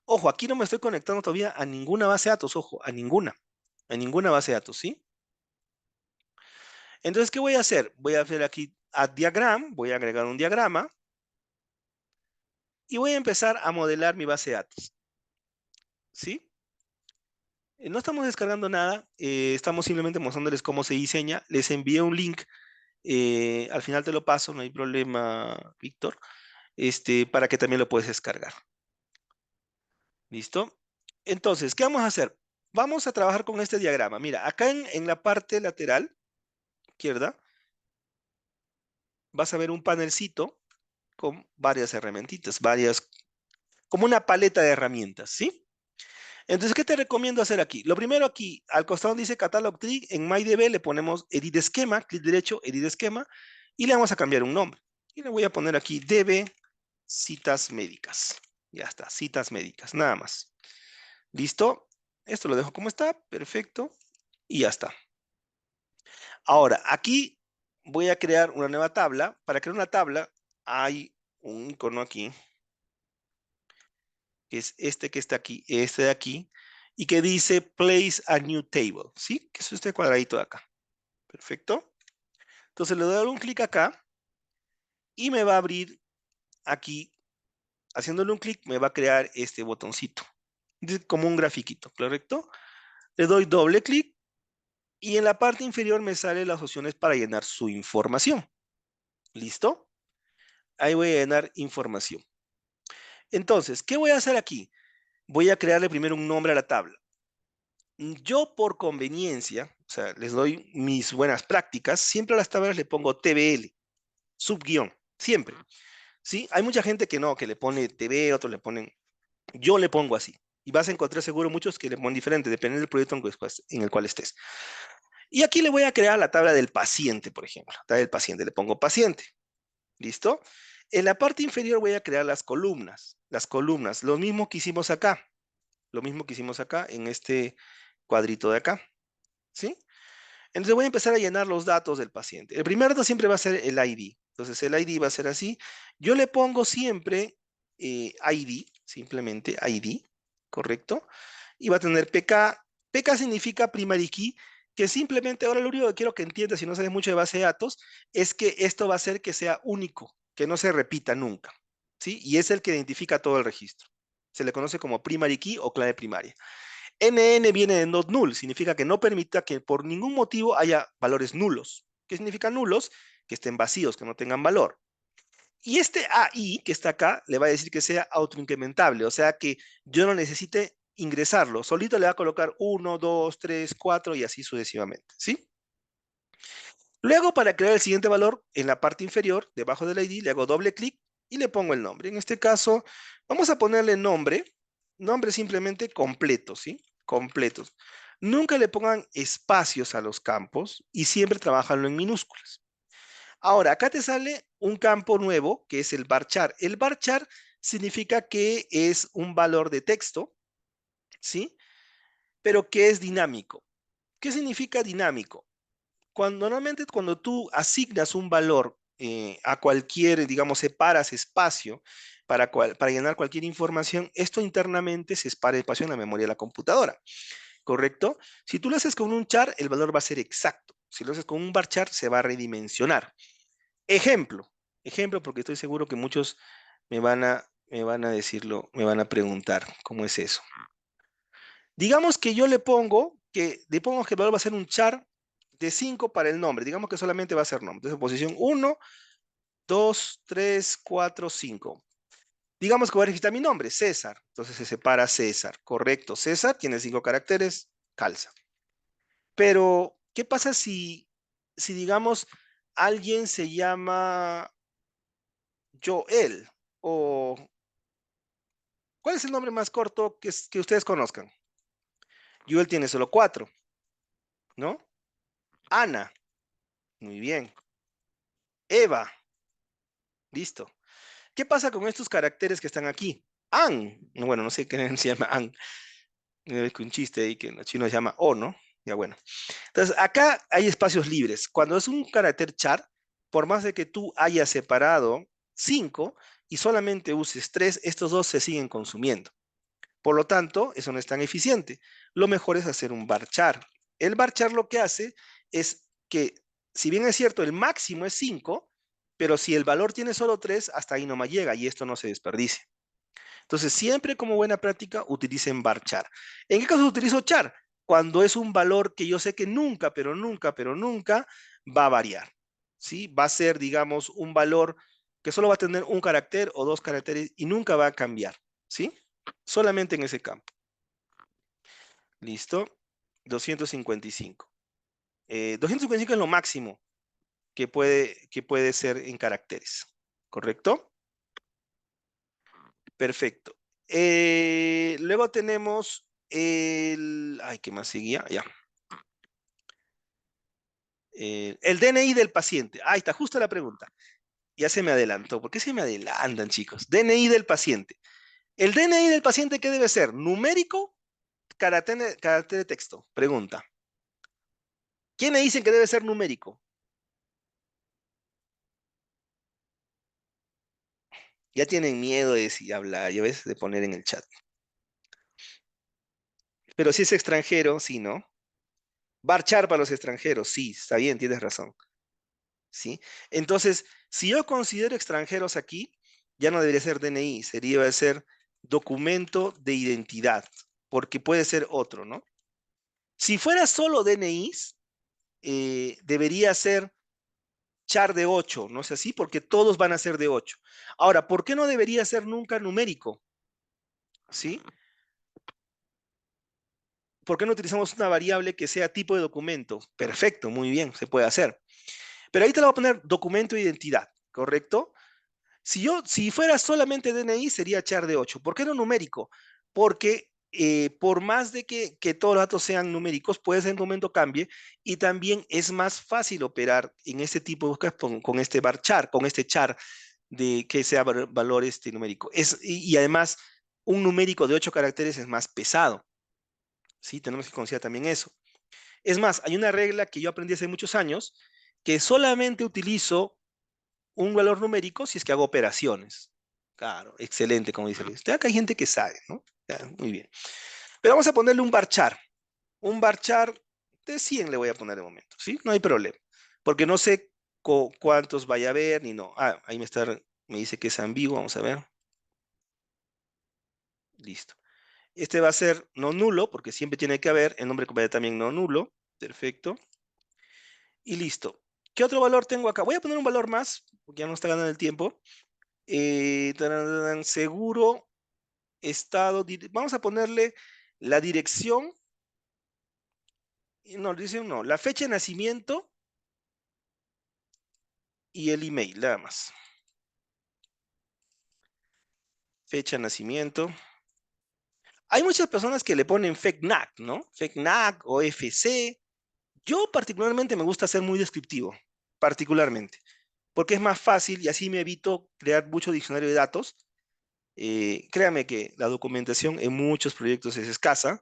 Ojo, aquí no me estoy conectando todavía a ninguna base de datos, ojo, a ninguna base de datos, ¿sí? Entonces, ¿qué voy a hacer? Voy a hacer aquí Add Diagram, voy a agregar un diagrama y voy a empezar a modelar mi base de datos, ¿sí? No estamos descargando nada, estamos simplemente mostrándoles cómo se diseña. Les envié un link, al final te lo paso, no hay problema, Víctor, para que también lo puedes descargar. ¿Listo? Entonces, ¿qué vamos a hacer? Vamos a trabajar con este diagrama. Mira, acá en la parte lateral izquierda vas a ver un panelcito con varias herramientitas, como una paleta de herramientas, ¿sí? Entonces, ¿qué te recomiendo hacer aquí? Lo primero aquí, al costado dice Catalog Tree, en MyDB le ponemos Edit Esquema, clic derecho, Edit Esquema, y le vamos a cambiar un nombre. Y le voy a poner aquí DB Citas Médicas. Ya está, citas médicas, nada más. ¿Listo? Esto lo dejo como está, perfecto, y ya está. Ahora, aquí voy a crear una nueva tabla. Para crear una tabla, hay un icono aquí, que es este que está aquí, este de aquí, y que dice Place a New Table, ¿sí? Que es este cuadradito de acá. Perfecto. Entonces le doy un clic acá y me va a abrir aquí, haciéndole un clic, me va a crear este botoncito, como un grafiquito, ¿correcto? Le doy doble clic y en la parte inferior me salen las opciones para llenar su información. ¿Listo? Ahí voy a llenar información. Entonces, ¿qué voy a hacer aquí? Voy a crearle primero un nombre a la tabla. Yo por conveniencia, o sea, les doy mis buenas prácticas, siempre a las tablas le pongo TBL, subguión, siempre. ¿Sí? Hay mucha gente que no, que le pone TV, otros le ponen, yo le pongo así. Y vas a encontrar seguro muchos que le ponen diferente, depende del proyecto en el cual estés. Y aquí le voy a crear la tabla del paciente, por ejemplo. La tabla del paciente, le pongo paciente. ¿Listo? En la parte inferior voy a crear las columnas. Las columnas, lo mismo que hicimos acá. Lo mismo que hicimos acá en este cuadrito de acá. ¿Sí? Entonces voy a empezar a llenar los datos del paciente. El primer dato siempre va a ser el ID. Entonces el ID va a ser así. Yo le pongo siempre ID, simplemente ID, ¿correcto? Y va a tener PK. PK significa primary key, que simplemente ahora lo único que quiero que entiendas, si no sabes mucho de base de datos, es que esto va a hacer que sea único, que no se repita nunca, ¿sí? Y es el que identifica todo el registro. Se le conoce como primary key o clave primaria. NN viene de not null, significa que no permita que por ningún motivo haya valores nulos. ¿Qué significa nulos? Que estén vacíos, que no tengan valor. Y este AI que está acá le va a decir que sea autoincrementable, o sea que yo no necesite ingresarlo, solito le va a colocar 1, 2, 3, 4 y así sucesivamente, ¿sí? Luego, para crear el siguiente valor, en la parte inferior, debajo del ID, le hago doble clic y le pongo el nombre. En este caso, vamos a ponerle nombre simplemente completo, ¿sí? Completos. Nunca le pongan espacios a los campos y siempre trabajanlo en minúsculas. Ahora, acá te sale un campo nuevo, que es el varchar. El varchar significa que es un valor de texto, ¿sí? Pero que es dinámico. ¿Qué significa dinámico? Normalmente cuando tú asignas un valor a cualquier, digamos, separas espacio para llenar cualquier información, esto internamente se separa espacio en la memoria de la computadora, ¿correcto? Si tú lo haces con un char, el valor va a ser exacto. Si lo haces con un varchar, se va a redimensionar. Ejemplo, porque estoy seguro que muchos me van a decirlo, me van a preguntar cómo es eso. Digamos que yo le pongo que el valor va a ser un char de 5 para el nombre. Digamos que solamente va a ser nombre. Entonces, posición 1, 2, 3, 4, 5. Digamos que voy a registrar mi nombre, César. Entonces se separa César. Correcto. César tiene 5 caracteres, calza. Pero, ¿qué pasa si digamos, alguien se llama Joel? O, ¿cuál es el nombre más corto que ustedes conozcan? Joel tiene solo 4, ¿no? Ana, muy bien. Eva, listo. ¿Qué pasa con estos caracteres que están aquí? An, bueno, no sé qué se llama an. Es un chiste ahí que en los chinos se llama o, ¿no? Ya bueno. Entonces, acá hay espacios libres. Cuando es un carácter char, por más de que tú hayas separado 5 y solamente uses 3, estos dos se siguen consumiendo. Por lo tanto, eso no es tan eficiente. Lo mejor es hacer un varchar. El varchar lo que hace es que, si bien es cierto, el máximo es 5, pero si el valor tiene solo 3, hasta ahí nomás llega y esto no se desperdicia. Entonces, siempre como buena práctica, utilicen varchar. ¿En qué caso utilizo char? cuando es un valor que yo sé que nunca, pero nunca, pero nunca va a variar, ¿sí? Va a ser, digamos, un valor que solo va a tener un carácter o dos caracteres y nunca va a cambiar, ¿sí? Solamente en ese campo. ¿Listo? 255. 255 es lo máximo que puede ser en caracteres, ¿correcto? Perfecto. Luego tenemos el... Ay, ¿qué más seguía? Ya. El DNI del paciente. Ahí está, justo la pregunta. Ya se me adelantó. ¿Por qué se me adelantan, chicos? DNI del paciente. ¿El DNI del paciente qué debe ser? ¿Numérico? Carácter de texto. Pregunta. ¿Quién me dicen que debe ser numérico? Ya tienen miedo de decir, hablar, ya ves, de poner en el chat. Pero si es extranjero, sí, ¿no? Varchar para los extranjeros, sí, está bien, tienes razón. ¿Sí? Entonces, si yo considero extranjeros aquí, ya no debería ser DNI, sería ser documento de identidad, porque puede ser otro, ¿no? Si fuera solo DNIs, debería ser char de 8, ¿no es así? Porque todos van a ser de 8. Ahora, ¿por qué no debería ser nunca numérico? ¿Sí? ¿Por qué no utilizamos una variable que sea tipo de documento? Perfecto, muy bien, se puede hacer. Pero ahí te lo voy a poner documento de identidad, ¿correcto? Si fuera solamente DNI, sería char de 8. ¿Por qué no numérico? Porque por más de que todos los datos sean numéricos, puede ser que en un momento cambie y también es más fácil operar en este tipo de búsquedas con este varchar, con este char de que sea valor numérico. Y además, un numérico de 8 caracteres es más pesado. ¿Sí? Tenemos que considerar también eso. Es más, hay una regla que yo aprendí hace muchos años, que solamente utilizo un valor numérico si es que hago operaciones. Claro, excelente, como dice Luis. Acá hay gente que sabe, ¿no? Ya, muy bien. Pero vamos a ponerle un varchar. Un varchar de 100 le voy a poner de momento, ¿sí? No hay problema. Porque no sé cuántos vaya a haber, ni no. Ah, ahí me dice que es ambiguo, vamos a ver. Listo. Este va a ser no nulo, porque siempre tiene que haber, el nombre completo también no nulo. Perfecto. Y listo. ¿Qué otro valor tengo acá? Voy a poner un valor más, porque ya no está ganando el tiempo. Seguro, estado, vamos a ponerle la dirección, no, dirección no, la fecha de nacimiento y el email, nada más. Fecha de nacimiento. Hay muchas personas que le ponen FECNAC, ¿no? FECNAC o FC. Yo particularmente me gusta ser muy descriptivo, particularmente, porque es más fácil y así me evito crear mucho diccionario de datos. Créame que la documentación en muchos proyectos es escasa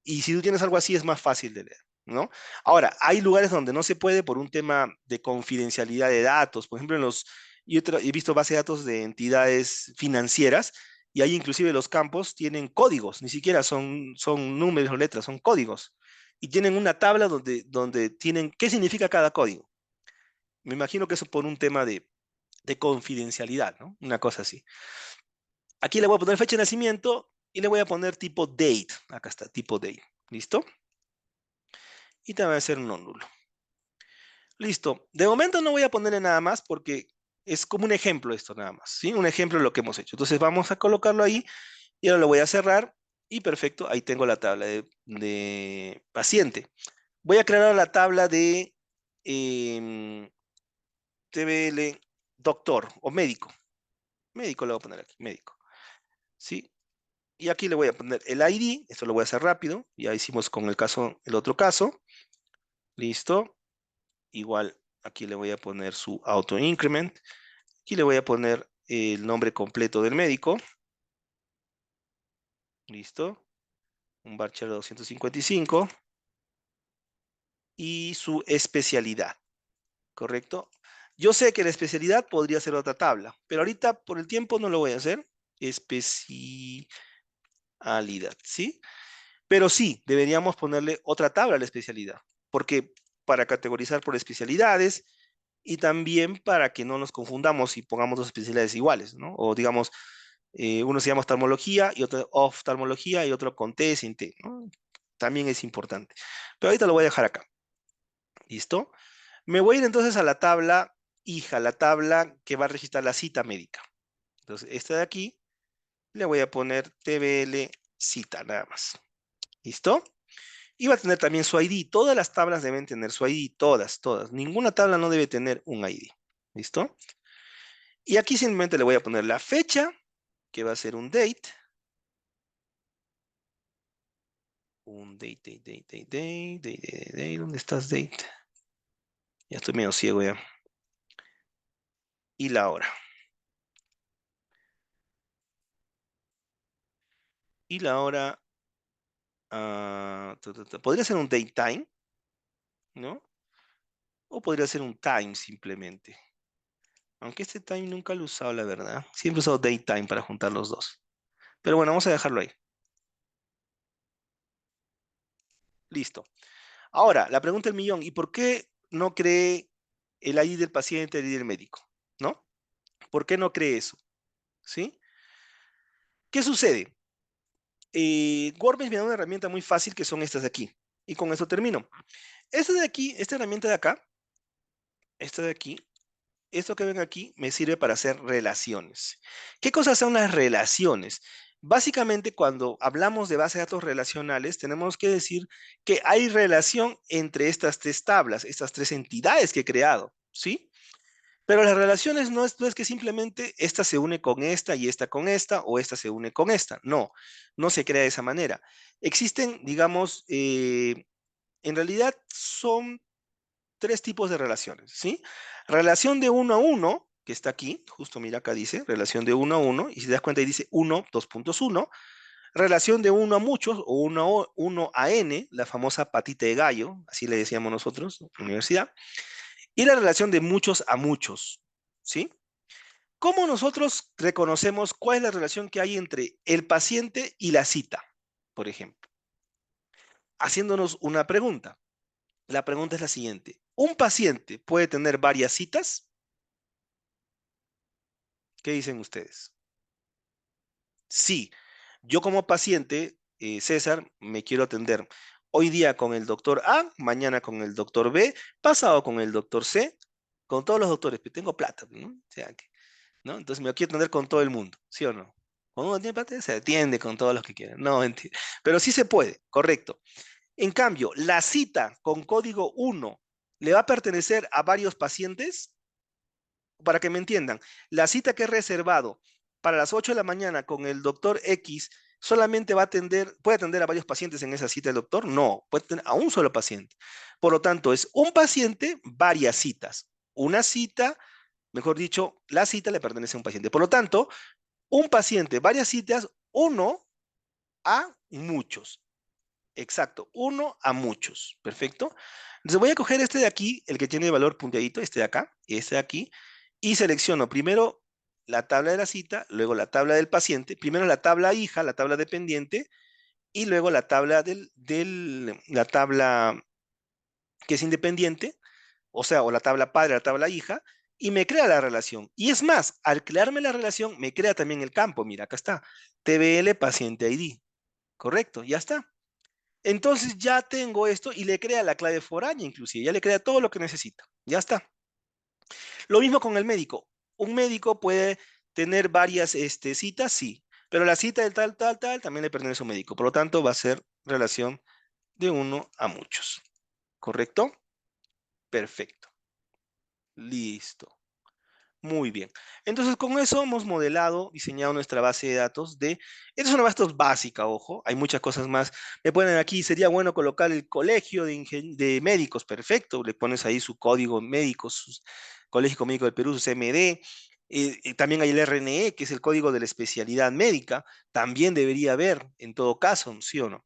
y si tú tienes algo así es más fácil de leer, ¿no? Ahora, hay lugares donde no se puede por un tema de confidencialidad de datos. Por ejemplo, he visto bases de datos de entidades financieras y ahí inclusive los campos tienen códigos, ni siquiera son números o letras, son códigos. Y tienen una tabla donde tienen qué significa cada código. Me imagino que eso por un tema de confidencialidad, ¿no? Una cosa así. Aquí le voy a poner fecha de nacimiento y le voy a poner tipo date. Acá está, tipo date. ¿Listo? Y te va a hacer un no nulo. Listo. De momento no voy a ponerle nada más porque es como un ejemplo esto nada más, ¿sí? Un ejemplo de lo que hemos hecho. Entonces vamos a colocarlo ahí y ahora lo voy a cerrar y perfecto, ahí tengo la tabla de paciente. Voy a crear la tabla de TBL doctor o médico. Médico le voy a poner aquí, médico, ¿sí? Y aquí le voy a poner el ID, esto lo voy a hacer rápido, ya hicimos con el otro caso, listo. Igual aquí le voy a poner su auto increment. Aquí le voy a poner el nombre completo del médico. Listo. Un Barchero 255. Y su especialidad. ¿Correcto? Yo sé que la especialidad podría ser otra tabla, pero ahorita por el tiempo no lo voy a hacer. Especialidad, ¿sí? Pero sí, deberíamos ponerle otra tabla a la especialidad, porque para categorizar por especialidades y también para que no nos confundamos y pongamos dos especialidades iguales, ¿no? O digamos, uno se llama oftalmología y otro oftalmología y otro con T sin T, ¿no? También es importante. Pero ahorita lo voy a dejar acá. ¿Listo? Me voy a ir entonces a la tabla hija, la tabla que va a registrar la cita médica. Entonces, esta de aquí, le voy a poner TBL cita, nada más. ¿Listo? Y va a tener también su ID. Todas las tablas deben tener su ID, todas, todas. Ninguna tabla no debe tener un ID. ¿Listo? Y aquí simplemente le voy a poner la fecha, que va a ser un date. Un date. ¿Dónde estás, date? Ya estoy medio ciego ya. Y la hora. Y la hora, podría ser un date time, ¿no? O podría ser un time simplemente. Aunque este time nunca lo he usado, la verdad. Siempre he usado date time para juntar los dos. Pero bueno, vamos a dejarlo ahí. Listo. Ahora, la pregunta del millón, ¿y por qué no cree el ID del paciente, el ID del médico? ¿No? ¿Por qué no cree eso? ¿Sí? ¿Qué sucede? Workbench me da una herramienta muy fácil que son estas de aquí. Y con eso termino. Esta de aquí, esta herramienta de acá, esta de aquí, esto que ven aquí me sirve para hacer relaciones. ¿Qué cosas son las relaciones? Básicamente, cuando hablamos de base de datos relacionales, tenemos que decir que hay relación entre estas tres tablas, estas tres entidades que he creado, ¿sí? Pero las relaciones no es que simplemente esta se une con esta y esta con esta, o esta se une con esta. No, no se crea de esa manera. Existen, digamos, en realidad son tres tipos de relaciones, ¿sí? Relación de uno a uno, que está aquí, justo mira acá dice, relación de uno a uno, y si te das cuenta ahí dice 1, 2.1. Relación de uno a muchos, o 1 a n, la famosa patita de gallo, así le decíamos nosotros en la universidad, y la relación de muchos a muchos, ¿sí? ¿Cómo nosotros reconocemos cuál es la relación que hay entre el paciente y la cita, por ejemplo? Haciéndonos una pregunta. La pregunta es la siguiente. ¿Un paciente puede tener varias citas? ¿Qué dicen ustedes? Sí, yo como paciente, César, me quiero atender hoy día con el doctor A, mañana con el doctor B, pasado con el doctor C, con todos los doctores, pero tengo plata, ¿no? O sea, ¿no? Entonces me quiero atender con todo el mundo, ¿sí o no? Cuando uno tiene plata, se atiende con todos los que quieran. No, mentira. Pero sí se puede, correcto. En cambio, la cita con código 1 le va a pertenecer a varios pacientes. Para que me entiendan, la cita que he reservado para las 8 de la mañana con el doctor X solamente puede atender a varios pacientes en esa cita del doctor. No, puede tener a un solo paciente. Por lo tanto, es un paciente, varias citas. Una cita, mejor dicho, la cita le pertenece a un paciente. Por lo tanto, un paciente, varias citas, uno a muchos. Exacto, uno a muchos. Perfecto. Entonces voy a coger este de aquí, el que tiene valor punteadito, este de acá, y este de aquí, y selecciono primero la tabla de la cita, luego la tabla del paciente, primero la tabla hija, la tabla dependiente, y luego la tabla la tabla que es independiente, o sea, o la tabla padre, la tabla hija, y me crea la relación. Y es más, al crearme la relación, me crea también el campo. Mira, acá está, TBL paciente ID. Correcto, ya está. Entonces ya tengo esto y le crea la clave foránea inclusive, ya le crea todo lo que necesita. Ya está. Lo mismo con el médico. Un médico puede tener varias citas, sí, pero la cita del tal, tal, tal también le pertenece a un médico. Por lo tanto, va a ser relación de uno a muchos. ¿Correcto? Perfecto. Listo. Muy bien. Entonces, con eso hemos modelado, diseñado nuestra base de datos esta es una base de datos básica, ojo, hay muchas cosas más. Me ponen aquí, sería bueno colocar el colegio de médicos, perfecto, le pones ahí su código médico, su Colegio Médico del Perú, su CMD. También hay el RNE, que es el código de la especialidad médica, también debería haber, en todo caso, ¿sí o no?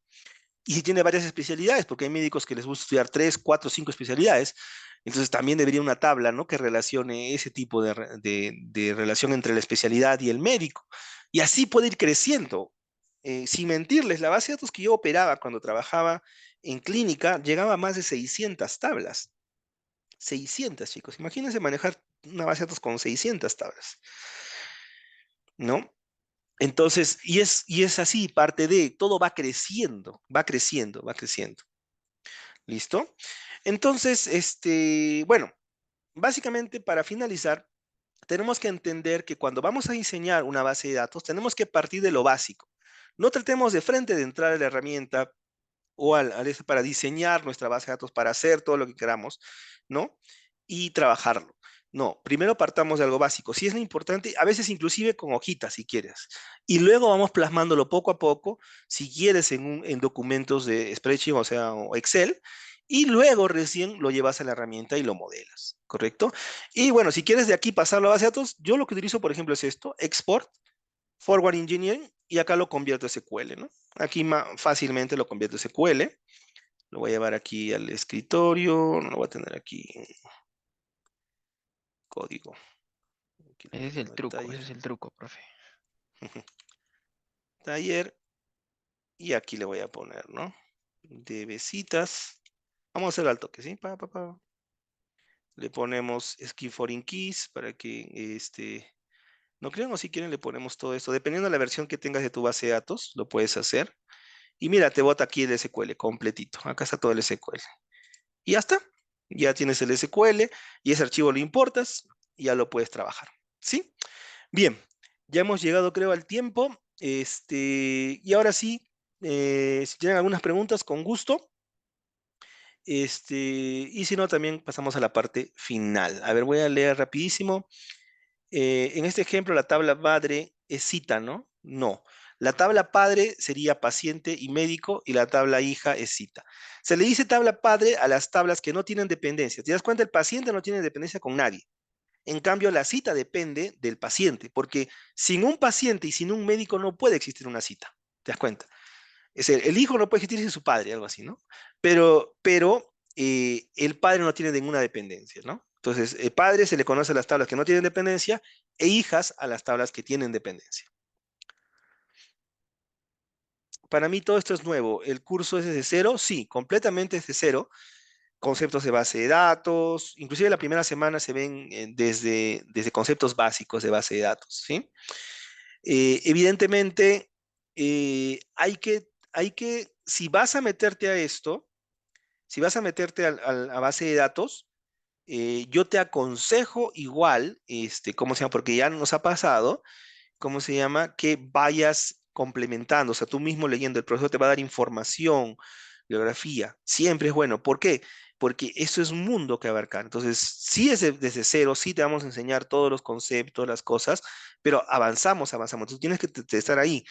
Y si tiene varias especialidades, porque hay médicos que les gusta estudiar 3, 4, 5 especialidades, entonces también debería una tabla, ¿no? Que relacione ese tipo de relación entre la especialidad y el médico. Y así puede ir creciendo. Sin mentirles, la base de datos que yo operaba cuando trabajaba en clínica llegaba a más de 600 tablas. 600, chicos. Imagínense manejar una base de datos con 600 tablas, ¿no? Entonces, y es así, parte de, todo va creciendo, va creciendo, va creciendo. ¿Listo? Entonces, bueno, básicamente para finalizar, tenemos que entender que cuando vamos a diseñar una base de datos, tenemos que partir de lo básico. No tratemos de frente de entrar a la herramienta o para diseñar nuestra base de datos, para hacer todo lo que queramos, ¿no? Y trabajarlo. No, primero partamos de algo básico. Si es lo importante, a veces inclusive con hojitas, si quieres. Y luego vamos plasmándolo poco a poco, si quieres, en documentos de spreadsheet, o sea, o Excel, y luego recién lo llevas a la herramienta y lo modelas, ¿correcto? Y bueno, si quieres de aquí pasarlo a base de datos, yo lo que utilizo, por ejemplo, es esto, Export, Forward Engineering, y acá lo convierto a SQL, ¿no? Aquí fácilmente lo convierto a SQL. Lo voy a llevar aquí al escritorio, no lo voy a tener aquí en código. Aquí lo Ese voy a es el poner truco, ese taller, es el truco, profe. taller, y aquí le voy a poner, ¿no? Debecitas. Vamos a hacer al toque, ¿sí? Pa. Le ponemos Ski Foreign Keys para que, no crean, o si quieren le ponemos todo esto. Dependiendo de la versión que tengas de tu base de datos, lo puedes hacer. Y mira, te bota aquí el SQL completito. Acá está todo el SQL. Y ya está. Ya tienes el SQL y ese archivo lo importas y ya lo puedes trabajar. ¿Sí? Bien, ya hemos llegado, creo, al tiempo. Y ahora sí, si tienen algunas preguntas, con gusto. Y si no, también pasamos a la parte final. A ver, voy a leer rapidísimo. En este ejemplo, la tabla madre es cita, ¿no? No. La tabla padre sería paciente y médico y la tabla hija es cita. Se le dice tabla padre a las tablas que no tienen dependencia. ¿Te das cuenta? El paciente no tiene dependencia con nadie. En cambio, la cita depende del paciente, porque sin un paciente y sin un médico no puede existir una cita. ¿Te das cuenta? Es el hijo no puede existir sin su padre, algo así, ¿no? Pero el padre no tiene ninguna dependencia, ¿no? Entonces, el padre se le conoce a las tablas que no tienen dependencia e hijas a las tablas que tienen dependencia. Para mí todo esto es nuevo. ¿El curso es desde cero? Sí, completamente desde cero. Conceptos de base de datos, inclusive la primera semana se ven desde conceptos básicos de base de datos, ¿sí? Evidentemente, si vas a meterte a esto, si vas a meterte a base de datos, yo te aconsejo igual, ¿cómo se llama? Porque ya nos ha pasado, ¿cómo se llama? Que vayas complementando, o sea, tú mismo leyendo, el profesor te va a dar información, biografía, siempre es bueno. ¿Por qué? Porque esto es un mundo que abarcar. Entonces, sí es desde cero, sí te vamos a enseñar todos los conceptos, las cosas, pero avanzamos, avanzamos. Tú tienes que estar ahí.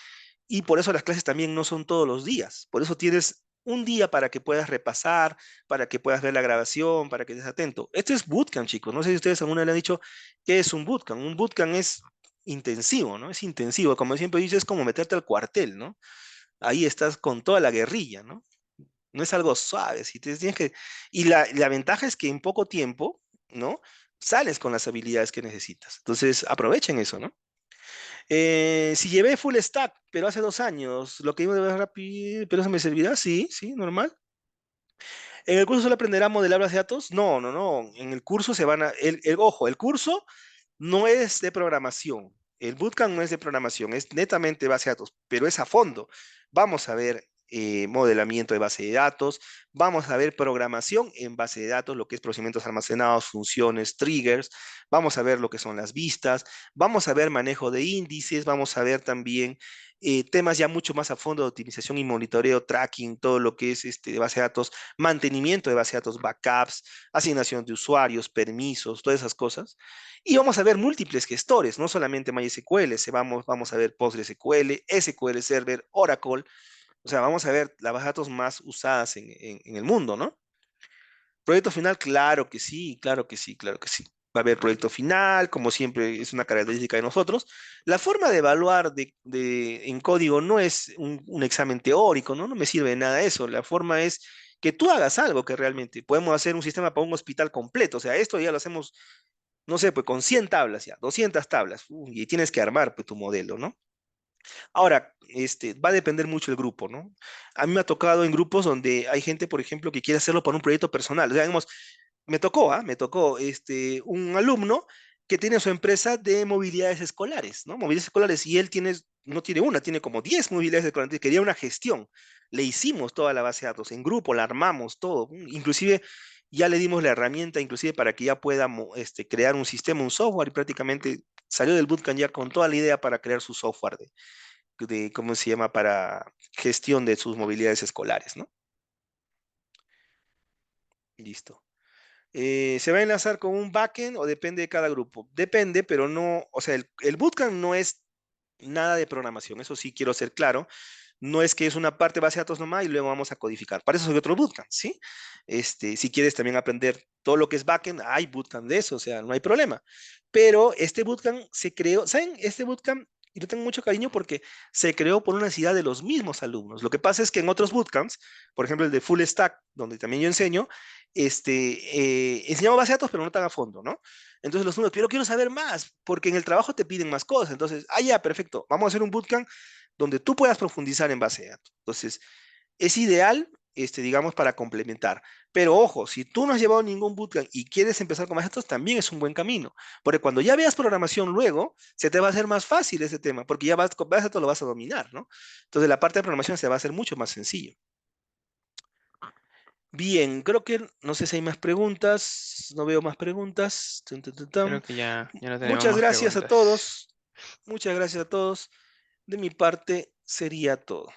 Y por eso las clases también no son todos los días. Por eso tienes un día para que puedas repasar, para que puedas ver la grabación, para que estés atento. Esto es bootcamp, chicos. No sé si ustedes alguna vez le han dicho qué es un bootcamp. Un bootcamp es intensivo, ¿no? Es intensivo. Como siempre dices, es como meterte al cuartel, ¿no? Ahí estás con toda la guerrilla, ¿no? No es algo suave. Si te tienes que... Y la ventaja es que en poco tiempo, ¿no? Sales con las habilidades que necesitas. Entonces, aprovechen eso, ¿no? Si llevé full stack, pero hace 2 años, lo que iba de ver rápido, pero eso me servirá, sí, sí, normal. ¿En el curso solo aprenderá a modelar bases de datos? No, no, no. En el curso se van a. Ojo, el curso no es de programación. El bootcamp no es de programación, es netamente base de datos, pero es a fondo. Vamos a ver modelamiento de base de datos, vamos a ver programación en base de datos, lo que es procedimientos almacenados, funciones, triggers, vamos a ver lo que son las vistas, vamos a ver manejo de índices, vamos a ver también temas ya mucho más a fondo de optimización y monitoreo, tracking, todo lo que es de base de datos, mantenimiento de base de datos, backups, asignación de usuarios, permisos, todas esas cosas. Y vamos a ver múltiples gestores, no solamente MySQL, vamos a ver PostgreSQL, SQL Server, Oracle, o sea, vamos a ver las bases de datos más usadas en el mundo, ¿no? Proyecto final, claro que sí, claro que sí, claro que sí. Va a haber proyecto final, como siempre es una característica de nosotros. La forma de evaluar en código no es un examen teórico, ¿no? No me sirve de nada eso. La forma es que tú hagas algo que realmente podemos hacer un sistema para un hospital completo. O sea, esto ya lo hacemos, no sé, pues con 100 tablas ya, 200 tablas, y tienes que armar pues, tu modelo, ¿no? Ahora, va a depender mucho el grupo, ¿no? A mí me ha tocado en grupos donde hay gente, por ejemplo, que quiere hacerlo para un proyecto personal. O sea, digamos, me tocó un alumno que tiene su empresa de movilidades escolares, ¿no? Movilidades escolares, y él no tiene una, tiene como 10 movilidades escolares, quería una gestión. Le hicimos toda la base de datos en grupo, la armamos todo, inclusive ya le dimos la herramienta, inclusive para que ya pueda crear un sistema, un software, y prácticamente salió del bootcamp ya con toda la idea para crear su software ¿cómo se llama?, para gestión de sus movilidades escolares, ¿no? Listo. ¿Se va a enlazar con un backend o depende de cada grupo? Depende, pero no, o sea, el bootcamp no es nada de programación, eso sí quiero ser claro. No es que es una parte base de datos nomás y luego vamos a codificar. Para eso soy otro bootcamp, ¿sí? Si quieres también aprender todo lo que es backend, hay bootcamp de eso, o sea, no hay problema. Pero este bootcamp se creó, ¿saben? Este bootcamp, y lo tengo mucho cariño porque se creó por una necesidad de los mismos alumnos. Lo que pasa es que en otros bootcamps, por ejemplo el de Full Stack, donde también yo enseño, enseñamos base de datos, pero no tan a fondo, ¿no? Entonces los alumnos, pero quiero saber más, porque en el trabajo te piden más cosas. Entonces, ya, perfecto, vamos a hacer un bootcamp donde tú puedas profundizar en base de datos. Entonces, es ideal, digamos, para complementar. Pero ojo, si tú no has llevado ningún bootcamp y quieres empezar con base de datos, también es un buen camino. Porque cuando ya veas programación luego, se te va a hacer más fácil ese tema, porque ya vas con base de datos lo vas a dominar, ¿no? Entonces, la parte de programación se va a hacer mucho más sencillo. Bien, creo que no sé si hay más preguntas. No veo más preguntas. Tun, tun, tun, Creo tun. que ya no tenemos Muchas más gracias a preguntas. todos. Muchas gracias a todos. De mi parte sería todo.